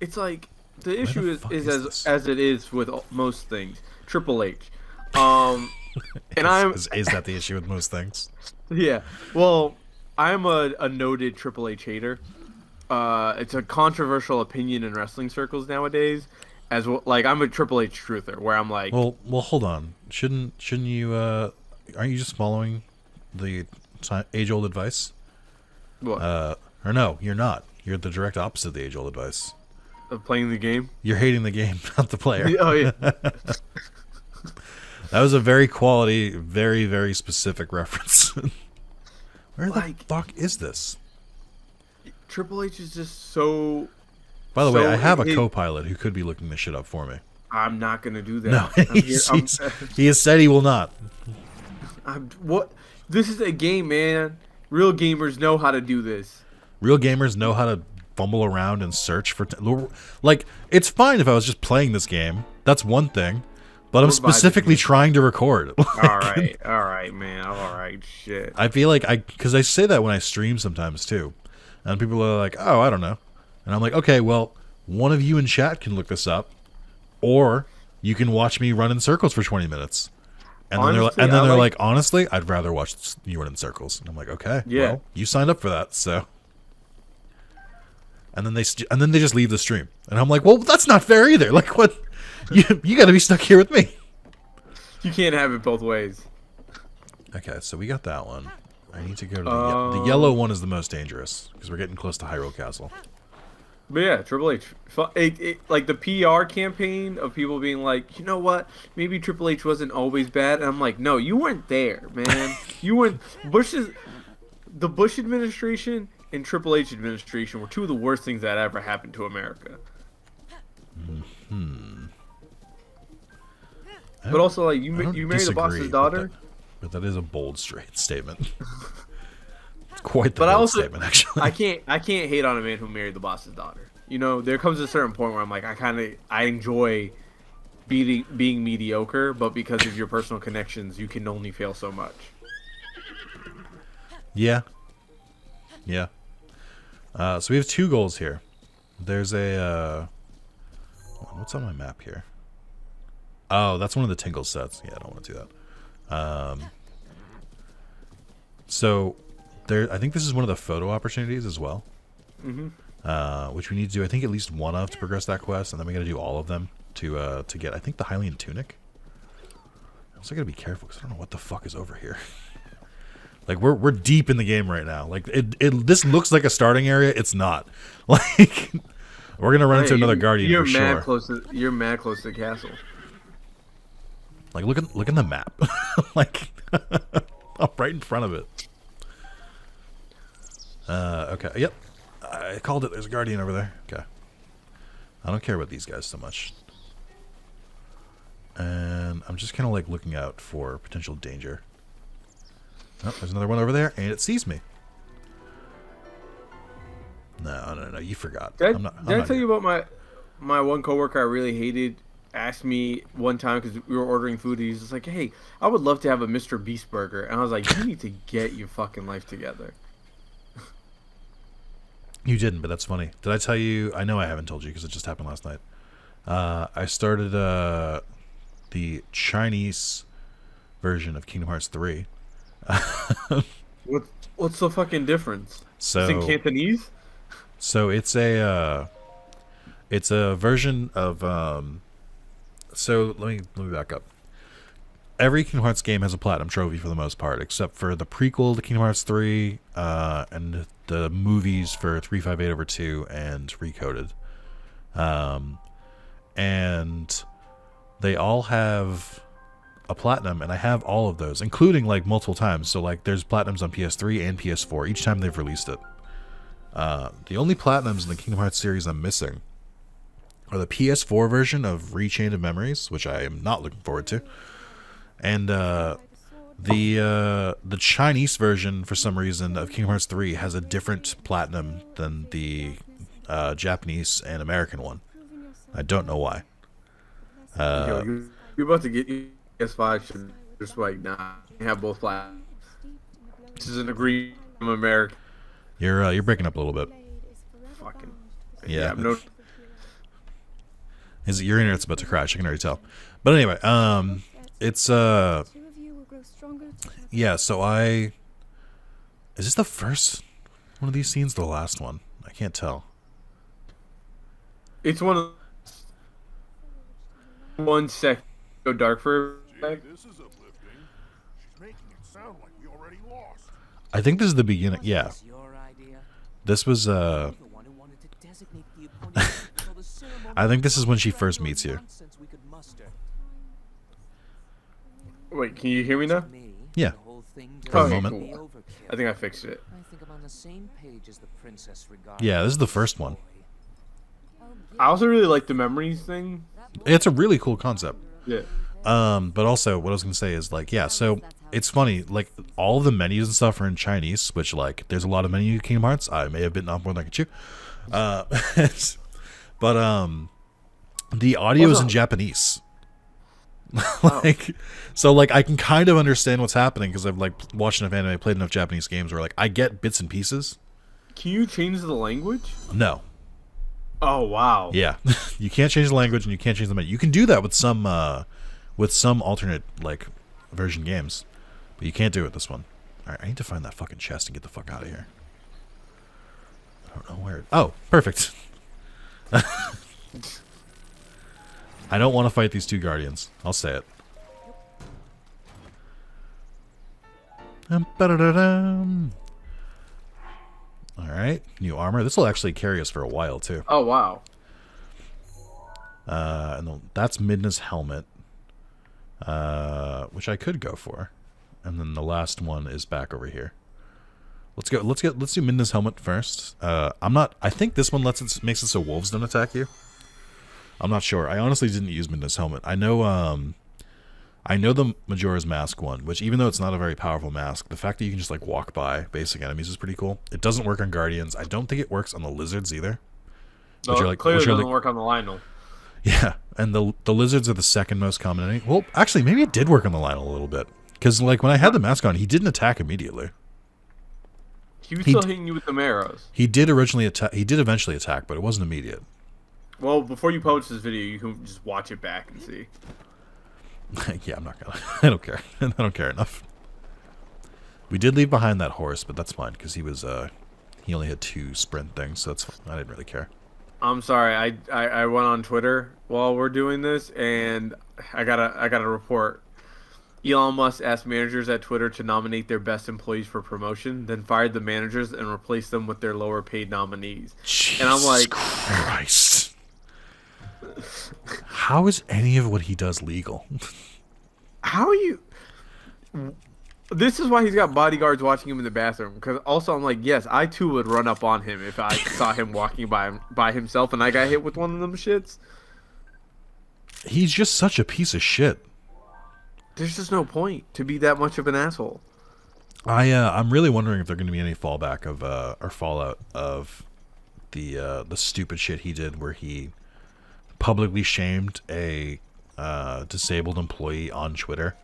it's like. The issue is as it is with most things. Triple H, and is that the issue with most things? Yeah. Well, I'm a noted Triple H hater. It's a controversial opinion in wrestling circles nowadays. As well, like I'm a Triple H truther, where I'm like, well, hold on. Shouldn't you? Aren't you just following the age-old advice? What? Or no, you're not. You're the direct opposite of the age-old advice. Of playing the game? You're hating the game, not the player. Oh, yeah. That was a very quality, very, very specific reference. Where the fuck is this? Triple H is just so... By the way, I have a co-pilot who could be looking this shit up for me. I'm not going to do that. No, he has said he will not. What? This is a game, man. Real gamers know how to do this. Real gamers know how to fumble around and search for like it's fine if I was just playing this game, that's one thing, but I'm specifically trying to record. all right man, all right, shit. I feel like because I say that when I stream sometimes too, and people are like, oh, I don't know, and I'm like, okay, well, one of you in chat can look this up, or you can watch me run in circles for 20 minutes, and honestly, then they're like, honestly, I'd rather watch you run in circles, and I'm like, okay, yeah, well, you signed up for that, so. And then they just leave the stream, and I'm like, well, that's not fair either. Like, what? You got to be stuck here with me. You can't have it both ways. Okay, so we got that one. I need to go to the yellow one is the most dangerous because we're getting close to Hyrule Castle. But yeah, Triple H, like the PR campaign of people being like, you know what? Maybe Triple H wasn't always bad. And I'm like, no, you weren't there, man. You weren't. The Bush administration and Triple H administration were two of the worst things that ever happened to America. But also, like, you marry the boss's daughter. But that is a bold, straight statement. It's quite the But bold statement, actually. I can't hate on a man who married the boss's daughter. You know, there comes a certain point where I'm like, I enjoy being mediocre, but because of your personal connections, you can only fail so much. Yeah. Yeah. So we have 2 goals here. There's a what's on my map here? Oh, that's one of the Tingle sets. Yeah, I don't want to do that. So there, I think this is one of the photo opportunities as well. Which we need to do, I think, at least one of to progress that quest, and then we got to do all of them to get, I think, the Hylian tunic. I also got to be careful because I don't know what the fuck is over here. Like, we're deep in the game right now. Like, this looks like a starting area. It's not. Like, we're gonna run into another guardian for sure. You're mad close to the castle. Like, look in the map. Like, I'm right in front of it. Okay. Yep. I called it. There's a guardian over there. Okay. I don't care about these guys so much. And I'm just kind of like looking out for potential danger. Oh, there's another one over there, and it sees me. No. You forgot. Did I tell you about my one coworker I really hated? Asked me one time because we were ordering food. And he's just like, "Hey, I would love to have a Mr. Beast burger," and I was like, "You need to get your fucking life together." You didn't, but that's funny. Did I tell you? I know I haven't told you because it just happened last night. I started the Chinese version of Kingdom Hearts 3. What's the fucking difference? So it's in Cantonese. So it's a version of So let me back up. Every Kingdom Hearts game has a platinum trophy for the most part, except for the prequel to Kingdom Hearts 3 and the movies for 358/2 and Recoded. And they all have a platinum, and I have all of those, including like multiple times. So like there's platinums on PS3 and PS4 each time they've released it. The only platinums in the Kingdom Hearts series I'm missing are the PS4 version of Rechained of Memories, which I am not looking forward to, and the Chinese version, for some reason, of Kingdom Hearts 3 has a different platinum than the Japanese and American one. I don't know why. You're about to get PS5 should just like have both platinums. This is an agreement from America. You're breaking up a little bit. Fucking yeah. No. Your internet's about to crash. I can already tell. But anyway, it's yeah. So is this the first one of these scenes? The last one? I can't tell. It's one sec. Go dark for a sec. This is uplifting. She's making it sound like we already lost. I think this is the beginning. Yeah. This was I think this is when she first meets you. Wait, can you hear me now? Yeah. For a moment. Cool. I think I fixed it. Yeah, this is the first one. I also really like the memories thing. It's a really cool concept. Yeah. But also what I was gonna say is like, yeah, so it's funny, like all the menus and stuff are in Chinese, which like there's a lot of menu in Kingdom Hearts. I may have bitten off more than I could chew. But the audio is in Japanese. Like, so like I can kind of understand what's happening because I've like watched enough anime, played enough Japanese games where like I get bits and pieces. Can you change the language? No. Oh wow. Yeah, you can't change the language and you can't change the menu. You can do that with some alternate like version games, but you can't do it with this one. All right, I need to find that fucking chest and get the fuck out of here. I don't know where. Oh, perfect. I don't want to fight these two guardians. I'll say it. Alright, new armor. This will actually carry us for a while, too. Oh, wow. And that's Midna's helmet, which I could go for. And then the last one is back over here. Let's go. Let's do Midna's helmet first. I'm not. I think this one makes it so wolves don't attack you. I'm not sure. I honestly didn't use Midna's helmet. I know. I know the Majora's Mask one, which even though it's not a very powerful mask, the fact that you can just like walk by basic enemies is pretty cool. It doesn't work on Guardians. I don't think it works on the lizards either. No, it clearly doesn't work on the Lionel. Yeah, and the lizards are the second most common enemy. Well, actually, maybe it did work on the Lionel a little bit. Because, like, when I had the mask on, he didn't attack immediately. He was still hitting you with the arrows. He did originally attack. He did eventually attack, but it wasn't immediate. Well, before you post this video, you can just watch it back and see. Yeah, I'm not gonna. I don't care. I don't care enough. We did leave behind that horse, but that's fine because he was. He only had 2 sprint things, so that's fine. I didn't really care. I'm sorry. I went on Twitter while we're doing this, and I got a report. Elon Musk asked managers at Twitter to nominate their best employees for promotion, then fired the managers and replaced them with their lower paid nominees. Jesus and I'm like, Christ. How is any of what he does legal? how are you? This is why he's got bodyguards watching him in the bathroom. Because also, I'm like, yes, I too would run up on him if I saw him walking by himself and I got hit with one of them shits. He's just such a piece of shit. There's just no point to be that much of an asshole. I'm really wondering if there's going to be any fallback of or fallout of the stupid shit he did, where he publicly shamed a disabled employee on Twitter.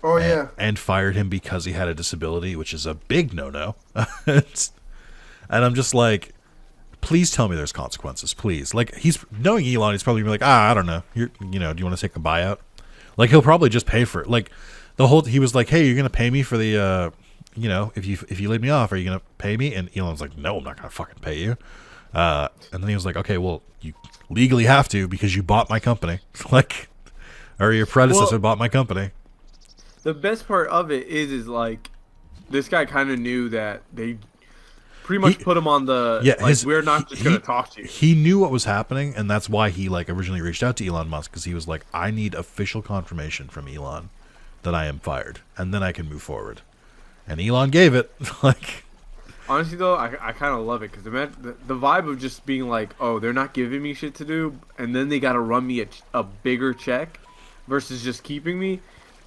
Oh yeah, and fired him because he had a disability, which is a big no-no. And I'm just like, please tell me there's consequences, please. Like, he's knowing Elon, he's probably gonna be like, I don't know, do you want to take a buyout? Like, he'll probably just pay for it. Like, he was like, hey, you're gonna pay me for the, if you laid me off, are you gonna pay me? And Elon's like, no, I'm not gonna fucking pay you. And then he was like, okay, well, you legally have to because you bought my company, like, or your predecessor bought my company. The best part of it is like, this guy kind of knew that they pretty much put him on the we're not just gonna talk to you. He knew what was happening, and that's why he like originally reached out to Elon Musk, because he was like, I need official confirmation from Elon that I am fired, and then I can move forward. And Elon gave it. Like, honestly though, I kind of love it because the vibe of just being like, oh, they're not giving me shit to do, and then they gotta run me a bigger check versus just keeping me.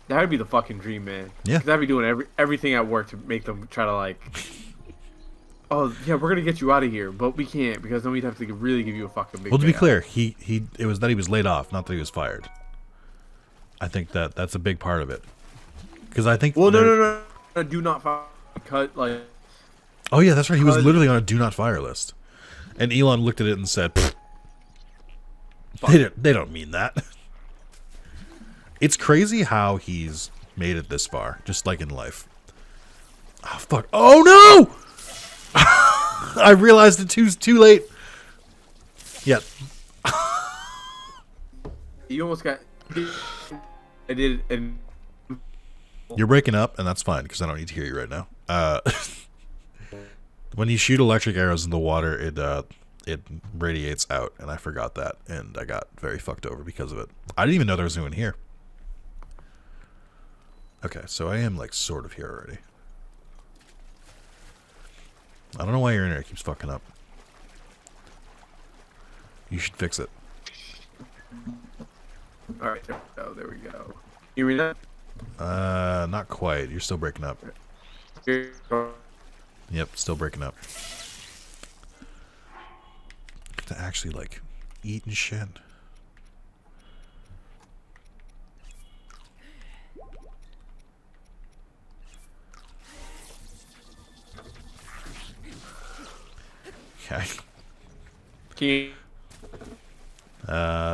That would be the fucking dream, man. Yeah. Because I'd be doing everything at work to make them try to like, oh yeah, we're gonna get you out of here, but we can't because then we'd have to really give you a fucking big. Well, to be payout. clear, it was that he was laid off, not that he was fired. I think that's a big part of it. Because I think. Well, no, do not fire. Cut like. Oh yeah, that's right. He was literally on a do not fire list, and Elon looked at it and said, "They don't mean that." It's crazy how he's made it this far, just like in life. Oh, fuck. Oh, no! I realized it too late. Yeah. You almost got... I did... And... You're breaking up, and that's fine, because I don't need to hear you right now. When you shoot electric arrows in the water, it radiates out, and I forgot that, and I got very fucked over because of it. I didn't even know there was anyone here. Okay, so I am, like, sort of here already. I don't know why your internet keeps fucking up. You should fix it. Alright, there we go. You mean that? Not quite. You're still breaking up. Yep, still breaking up. To actually, like, eat and shit. Okay.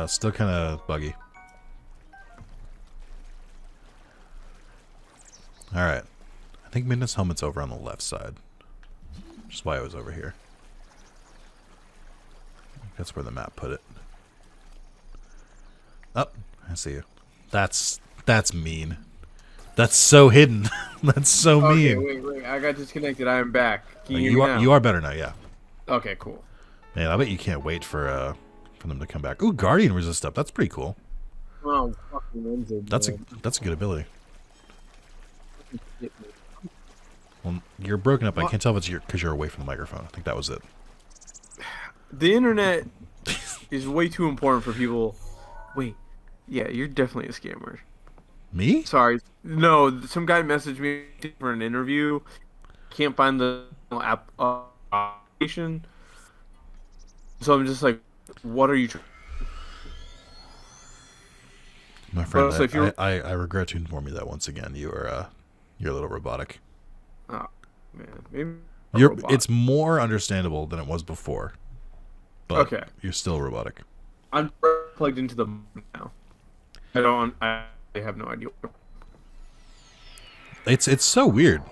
Still kind of buggy. Alright. I think Midna's helmet's over on the left side. Which is why I was over here. I think that's where the map put it. Oh, I see you. That's mean. That's so hidden. That's so mean. Wait. I got disconnected. I am back. Can you hear me now? You are better now, yeah. Okay, cool. Man, I bet you can't wait for them to come back. Ooh, Guardian resist up. That's pretty cool. Oh, fucking Wednesday, That's a good ability. Well, You're broken up. I can't tell if it's because you're away from the microphone. I think that was it. The internet is way too important for people. Wait, yeah, you're definitely a scammer. Me? Sorry, no. Some guy messaged me for an interview. Can't find the application. So I'm just like, what are you? My friend, So if you're- I regret to inform you that once again you're a little robotic. Oh man, maybe It's more understandable than it was before. But okay. You're still robotic. I'm plugged into the now. I have no idea. It's so weird.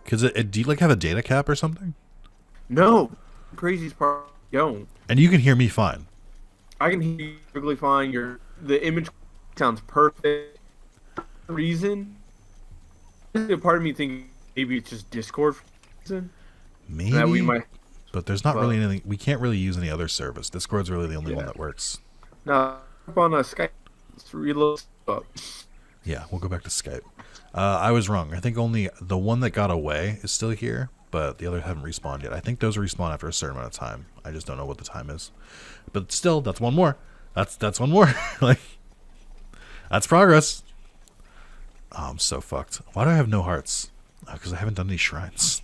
Cause do you like have a data cap or something? No, craziest part. Yo, And you can hear me fine. I can hear you perfectly fine. The image sounds perfect. For some reason, a part of me thinking maybe it's just Discord. For some reason. Maybe. That we might. But there's not really anything. We can't really use any other service. Discord's really the only one Yeah. that works. Now, up on Skype, let's reload up. Yeah, we'll go back to Skype. I was wrong. I think only the one that got away is still here, but the others haven't respawned yet. I think those respawn after a certain amount of time. I just don't know what the time is. But still, that's one more. That's one more. Like, that's progress. Oh, I'm so fucked. Why do I have no hearts? Because I haven't done any shrines.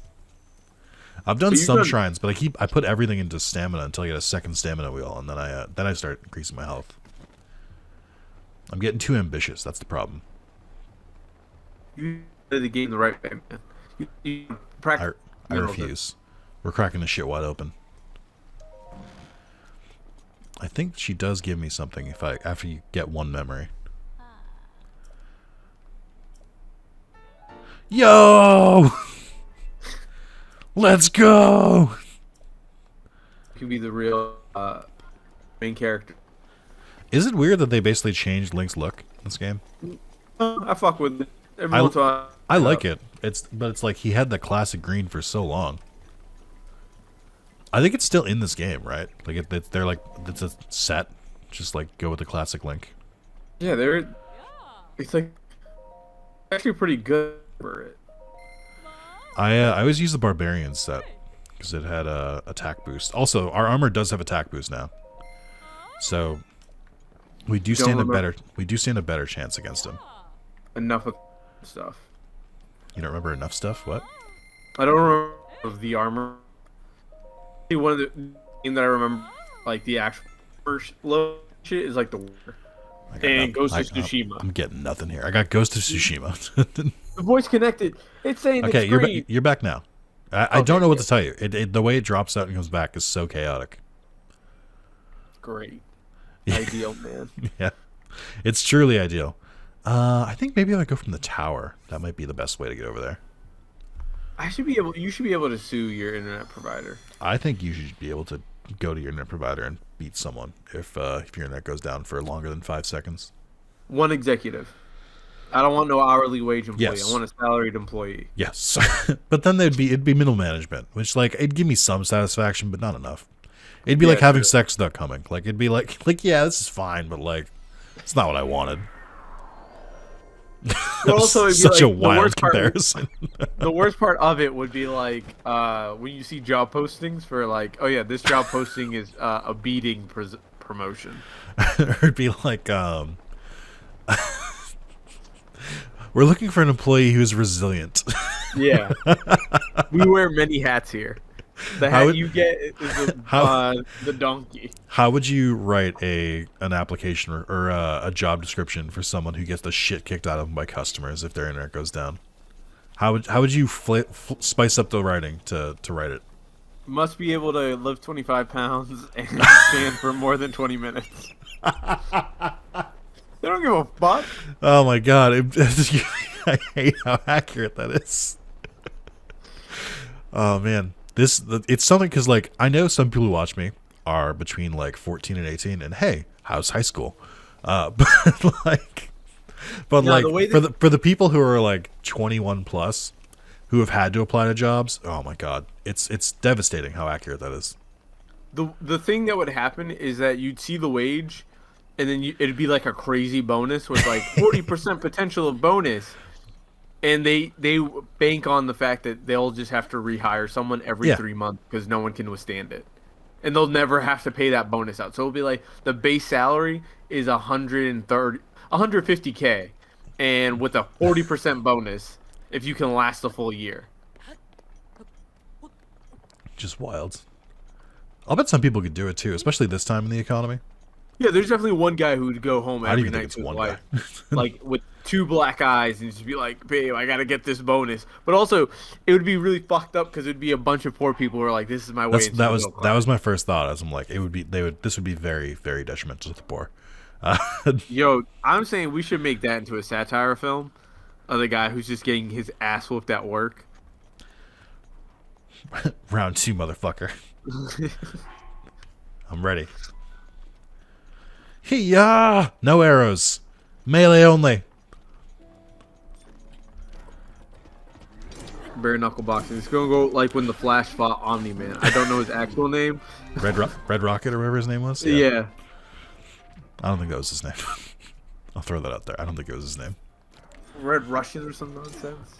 I've done some shrines, but I put everything into stamina until I get a second stamina wheel, and then I start increasing my health. I'm getting too ambitious. That's the problem. You did the game the right way, man. You practice. I refuse. We're cracking this shit wide open. I think she does give me something after you get one memory. Yo! Let's go! Can be the real main character. Is it weird that they basically changed Link's look in this game? I fuck with it. Every once in a while, I like it. But it's like he had the classic green for so long. I think it's still in this game, right? Like they're like it's a set. Just like go with the classic Link. Yeah, it's like actually pretty good for it. I always use the Barbarian set because it had a attack boost. Also, our armor does have attack boost now, so we do stand a better chance against him. Enough of stuff. You don't remember enough stuff? What? I don't remember of the armor. One of the thing that I remember, like the actual first low shit, is like the war. And Ghost of Tsushima. I'm getting nothing here. I got Ghost of Tsushima. The voice connected. It's saying okay, it's great. you're back now. I don't know what to tell you. The way it drops out and comes back is so chaotic. Great. Ideal, man. Yeah, it's truly ideal. I think maybe I go from the tower. That might be the best way to get over there. You should be able to sue your internet provider. I think you should be able to go to your internet provider and beat someone if your internet goes down for longer than 5 seconds. One executive. I don't want no hourly wage employee. Yes. I want a salaried employee. Yes, but then it'd be middle management, which like it'd give me some satisfaction, but not enough. It'd be like having sex without coming. Like it'd be like yeah, this is fine, but like it's not what I wanted. But also, it'd be such like, a wild comparison. The worst part of it would be like when you see job postings for like, oh yeah, this job posting is a beating promotion. It'd be like we're looking for an employee who's resilient. Yeah, we wear many hats here. The hat you get is the donkey. How would you write an application or a job description for someone who gets the shit kicked out of them by customers if their internet goes down? How would you spice up the writing to write it? Must be able to lift 25 pounds and stand for more than 20 minutes. They don't give a fuck. Oh my god, I hate how accurate that is. Oh man. It's something because like I know some people who watch me are between like 14 and 18 and hey, how's high school? But like for the people who are like 21 plus who have had to apply to jobs, oh my god, it's devastating how accurate that is. The thing that would happen is that you'd see the wage and then it'd be like a crazy bonus with like 40% potential of bonus. And they bank on the fact that they'll just have to rehire someone every Yeah. 3 months because no one can withstand it, and they'll never have to pay that bonus out. So it'll be like the base salary is 150K, and with a 40% bonus if you can last the full year. Just wild. I'll bet some people could do it too, especially this time in the economy. Yeah, there's definitely one guy who would go home I don't every even think night it's to his one wife, guy. like with 2 black eyes, and just be like, "Babe, I gotta get this bonus." But also, it would be really fucked up because it'd be a bunch of poor people who are like, "This is my way." into the middle That class." was my first thought. As I'm like, this would be very very detrimental to the poor. Yo, I'm saying we should make that into a satire film of the guy who's just getting his ass whooped at work. Round 2, motherfucker. I'm ready. Hiya! No arrows. Melee only. Bare knuckle boxing. It's gonna go like when the Flash fought Omni Man. I don't know his actual name. Red Rocket or whatever his name was? Yeah. I don't think that was his name. I'll throw that out there. I don't think it was his name. Red Russian or some nonsense.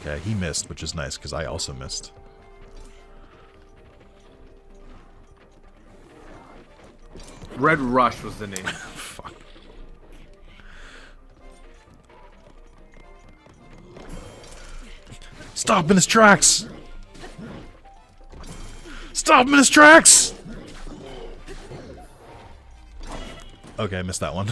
Okay, he missed, which is nice because I also missed. Red Rush was the name. Fuck. Stop in his tracks! Stop him in his tracks! Okay, I missed that one.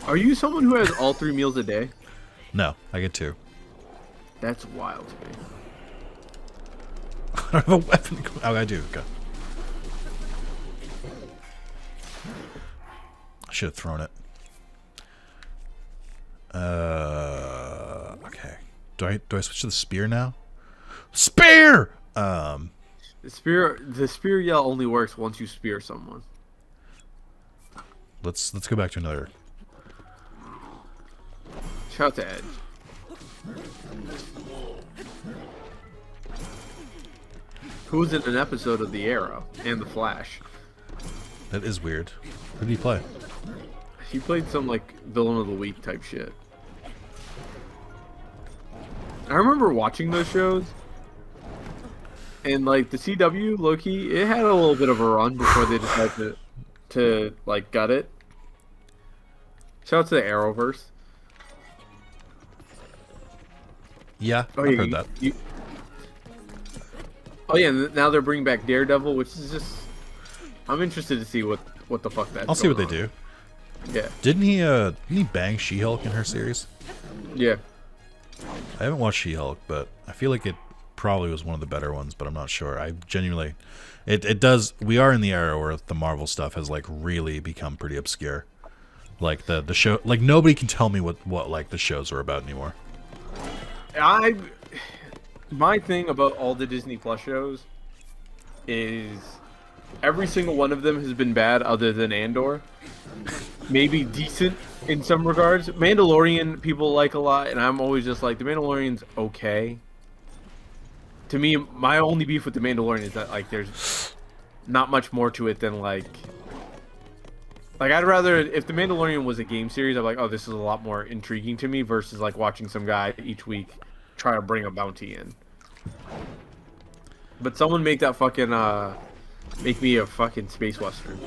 Are you someone who has all 3 meals a day? No, I get 2. That's wild to me. I don't have a weapon. Oh, I do. Okay. I should have thrown it. Okay. Do I switch to the spear now? Spear! The spear yell only works once you spear someone. Let's go back to another. Shout out to Edge. Who was in an episode of The Arrow and The Flash. That is weird. Who did he play? He played some like villain of the week type shit. I remember watching those shows, and like the CW, low-key, it had a little bit of a run before they decided to like gut it. Shout out to the Arrowverse. Yeah, Oh, I've yeah, heard that. Oh yeah, and now they're bringing back Daredevil, which is just. I'm interested to see what the fuck that's. I'll see what they going do. on. Yeah. Didn't he bang She-Hulk in her series? Yeah. I haven't watched She-Hulk, but I feel like it probably was one of the better ones, but I'm not sure. I genuinely... It does... We are in the era where the Marvel stuff has, like, really become pretty obscure. Like, the show... Like, nobody can tell me what like, the shows are about anymore. My thing about all the Disney Plus shows is every single one of them has been bad other than Andor. Maybe decent in some regards. Mandalorian people like a lot, and I'm always just like, the Mandalorian's okay. To me, my only beef with the Mandalorian is that like there's not much more to it than like I'd rather, if the Mandalorian was a game series, I'm like, oh, this is a lot more intriguing to me versus like watching some guy each week try to bring a bounty in. But someone make that fucking make me a fucking space western.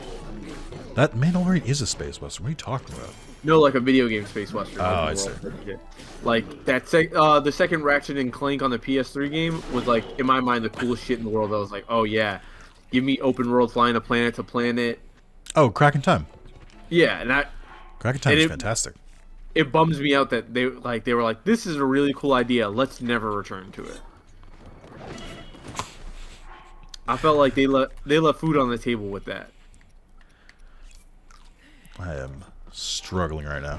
That Mandalorian is a space western. What are you talking about? No, like a video game space western. Oh, I see. Like that the second Ratchet and Clank on the PS3 game was like, in my mind, the coolest shit in the world. I was like, oh yeah, give me open world flying to planet to planet. Oh, Crack in Time. Yeah, and Crack in Time is fantastic. It bums me out that they were like, this is a really cool idea. Let's never return to it. I felt like they left food on the table with that. I am struggling right now.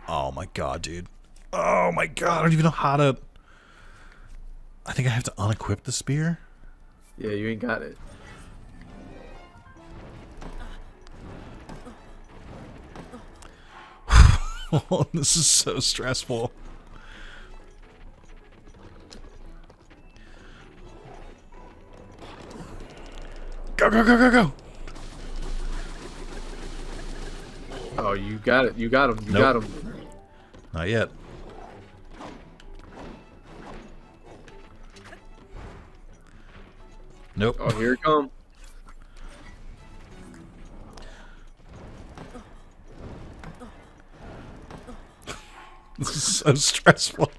Oh my god, dude. Oh my god, I don't even know how to... I think I have to unequip the spear? Yeah, you ain't got it. Oh, this is so stressful. Go, go, go, go, go. Oh, you got it. You got him. You Nope. got him. Not yet. Nope. Oh, here it comes. This is so stressful.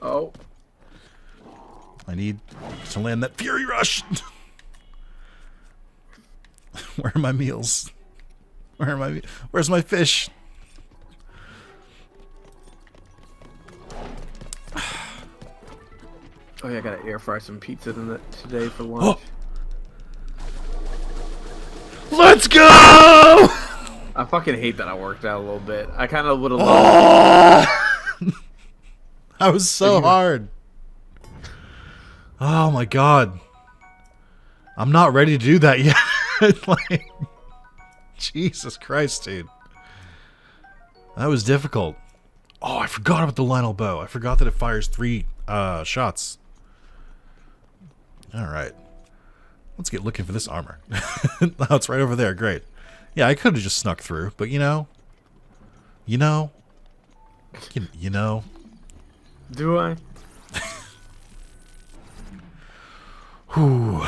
Oh. I need to land that Fury Rush. Where are my meals? Where's my fish? Oh yeah, I gotta air fry some pizza today for lunch. Oh. Let's go! I fucking hate that I worked out a little bit. I kind of would have loved. That was so hard. Oh my god. I'm not ready to do that yet. Like, Jesus Christ, dude. That was difficult. Oh, I forgot about the Lionel bow. I forgot that it fires 3 shots. Alright. Let's get looking for this armor. Oh, it's right over there. Great. Yeah, I could have just snuck through, but you know. You know. Do I? Whew.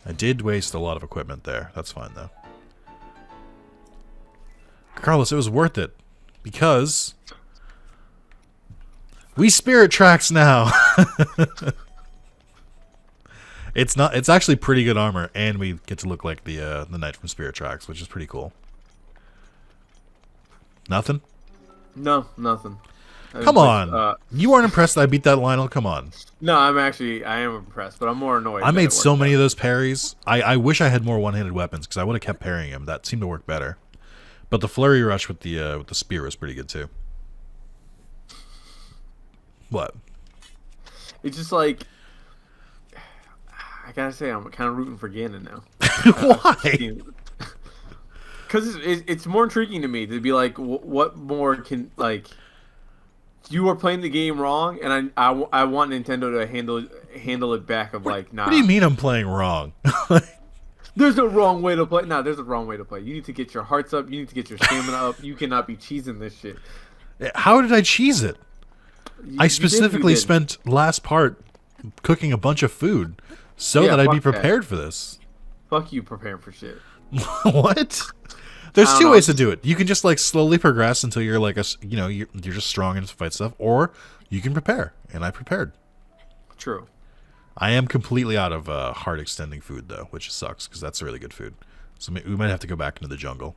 I did waste a lot of equipment there. That's fine, though. Carlos, it was worth it. Because... we spirit tracks now! It's actually pretty good armor, and we get to look like the knight from Spirit Tracks, which is pretty cool. Nothing? No, nothing. Come on. You weren't impressed that I beat that Lionel? Come on. No, I am impressed, but I'm more annoyed. I that made it so worked many out. of those parries. I wish I had more one-handed weapons, because I would have kept parrying him. That seemed to work better. But the flurry rush with the spear was pretty good, too. What? It's just like... I gotta say, I'm kind of rooting for Ganon now. Why? Because it's more intriguing to me to be like, what more can, like... You are playing the game wrong, and I want Nintendo to handle it back of like, nah. What do you mean I'm playing wrong? There's no wrong way to play. Nah, there's a wrong way to play. You need to get your hearts up. You need to get your stamina up. You cannot be cheesing this shit. How did I cheese it? I specifically you did. spent last part cooking a bunch of food so Yeah, that I'd be fuck that. prepared for this. Fuck you preparing for shit. What? There's I don't two know. ways to do it. You can just like slowly progress until you're like you're just strong enough to fight stuff, or you can prepare. And I prepared. True. I am completely out of heart extending food though, which sucks because that's really good food. So we might have to go back into the jungle.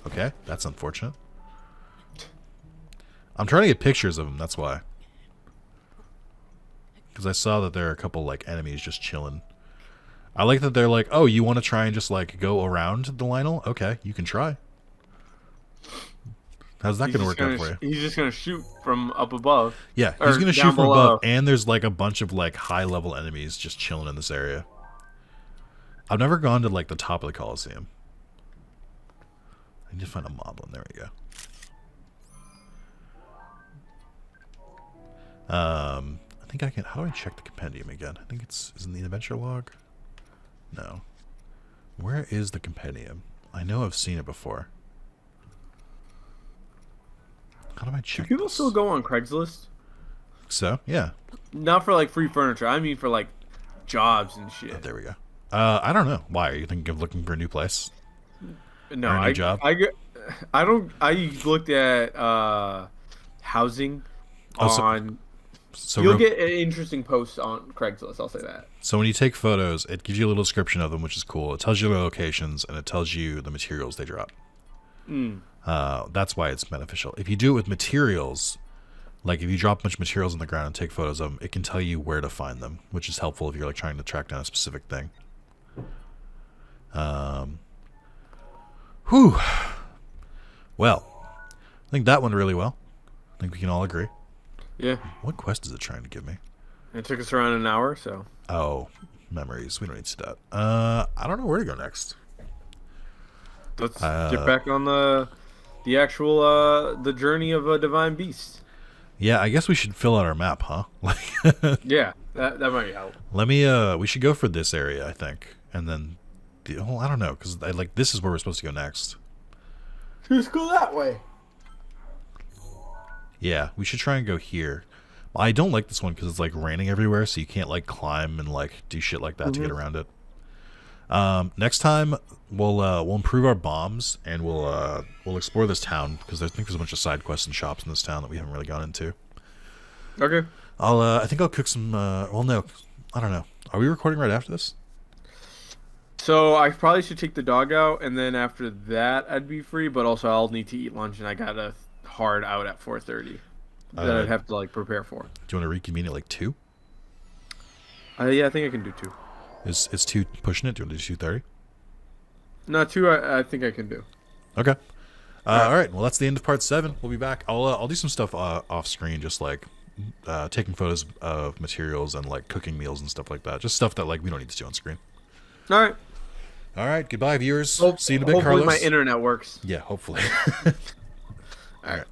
Okay, that's unfortunate. I'm trying to get pictures of them. That's why. Because I saw that there are a couple like enemies just chilling. I like that they're like, oh, you want to try and just like go around the Lionel? Okay, you can try. How's that going to work out for you? He's just gonna shoot from up above. Yeah, or he's going to shoot down from below. above, and there's like a bunch of like high level enemies just chilling in this area. I've never gone to like the top of the Coliseum. I need to find a moblin. There we go. I think I can. How do I check the compendium again? I think it's in the adventure log. No. Where is the compendium? I know I've seen it before. How do I Do check? people this? still go on Craigslist? So yeah. Not for like free furniture. I mean for like jobs and shit. Oh, there we go. I don't know. Why are you thinking of looking for a new place? No, or a new job? I don't. I looked at housing Oh, so- on. So You'll get an interesting post on Craigslist. I'll say that. So when you take photos, it gives you a little description of them, which is cool. It tells you their locations, and it tells you the materials they drop. That's why it's beneficial. If you do it with materials, like if you drop a bunch of materials on the ground and take photos of them, it can tell you where to find them, which is helpful if you're like trying to track down a specific thing. Whew. Well, I think that went really well. I think we can all agree. Yeah, What quest is it trying to give me? it took us around an hour. So Oh, memories. We don't need to do that. I don't know where to go next. let's get back on the actual the journey of a divine beast. Yeah, I guess we should fill out our map, huh? Like, Yeah, That might help. Let me. We should go for this area, I think, and then. I don't know, because this is where we're supposed to go next. Let's go that way. Yeah, we should try and go here. I don't like this one because it's like raining everywhere, so you can't like climb and like do shit like that to get around it. Next time we'll improve our bombs and we'll explore this town because I think there's a bunch of side quests and shops in this town that we haven't really gone into. Okay. I think I'll cook some. Well, no, I don't know. Are we recording right after this? So I probably should take the dog out, and then after that I'd be free. But also I'll need to eat lunch, and I got a hard out at 4:30 that I'd have to like prepare for. Do you want to reconvene at like 2? Yeah, I think I can do 2. Is 2 pushing it? Do you want to do 2:30? No, 2. I think I can do. Okay. All right. Well, that's the end of part 7. We'll be back. I'll do some stuff off screen, just like taking photos of materials and like cooking meals and stuff like that. Just stuff that like we don't need to do on screen. All right. All right. Goodbye, viewers. See you in a bit, Hopefully Carlos. my internet works. Yeah. Hopefully. All right.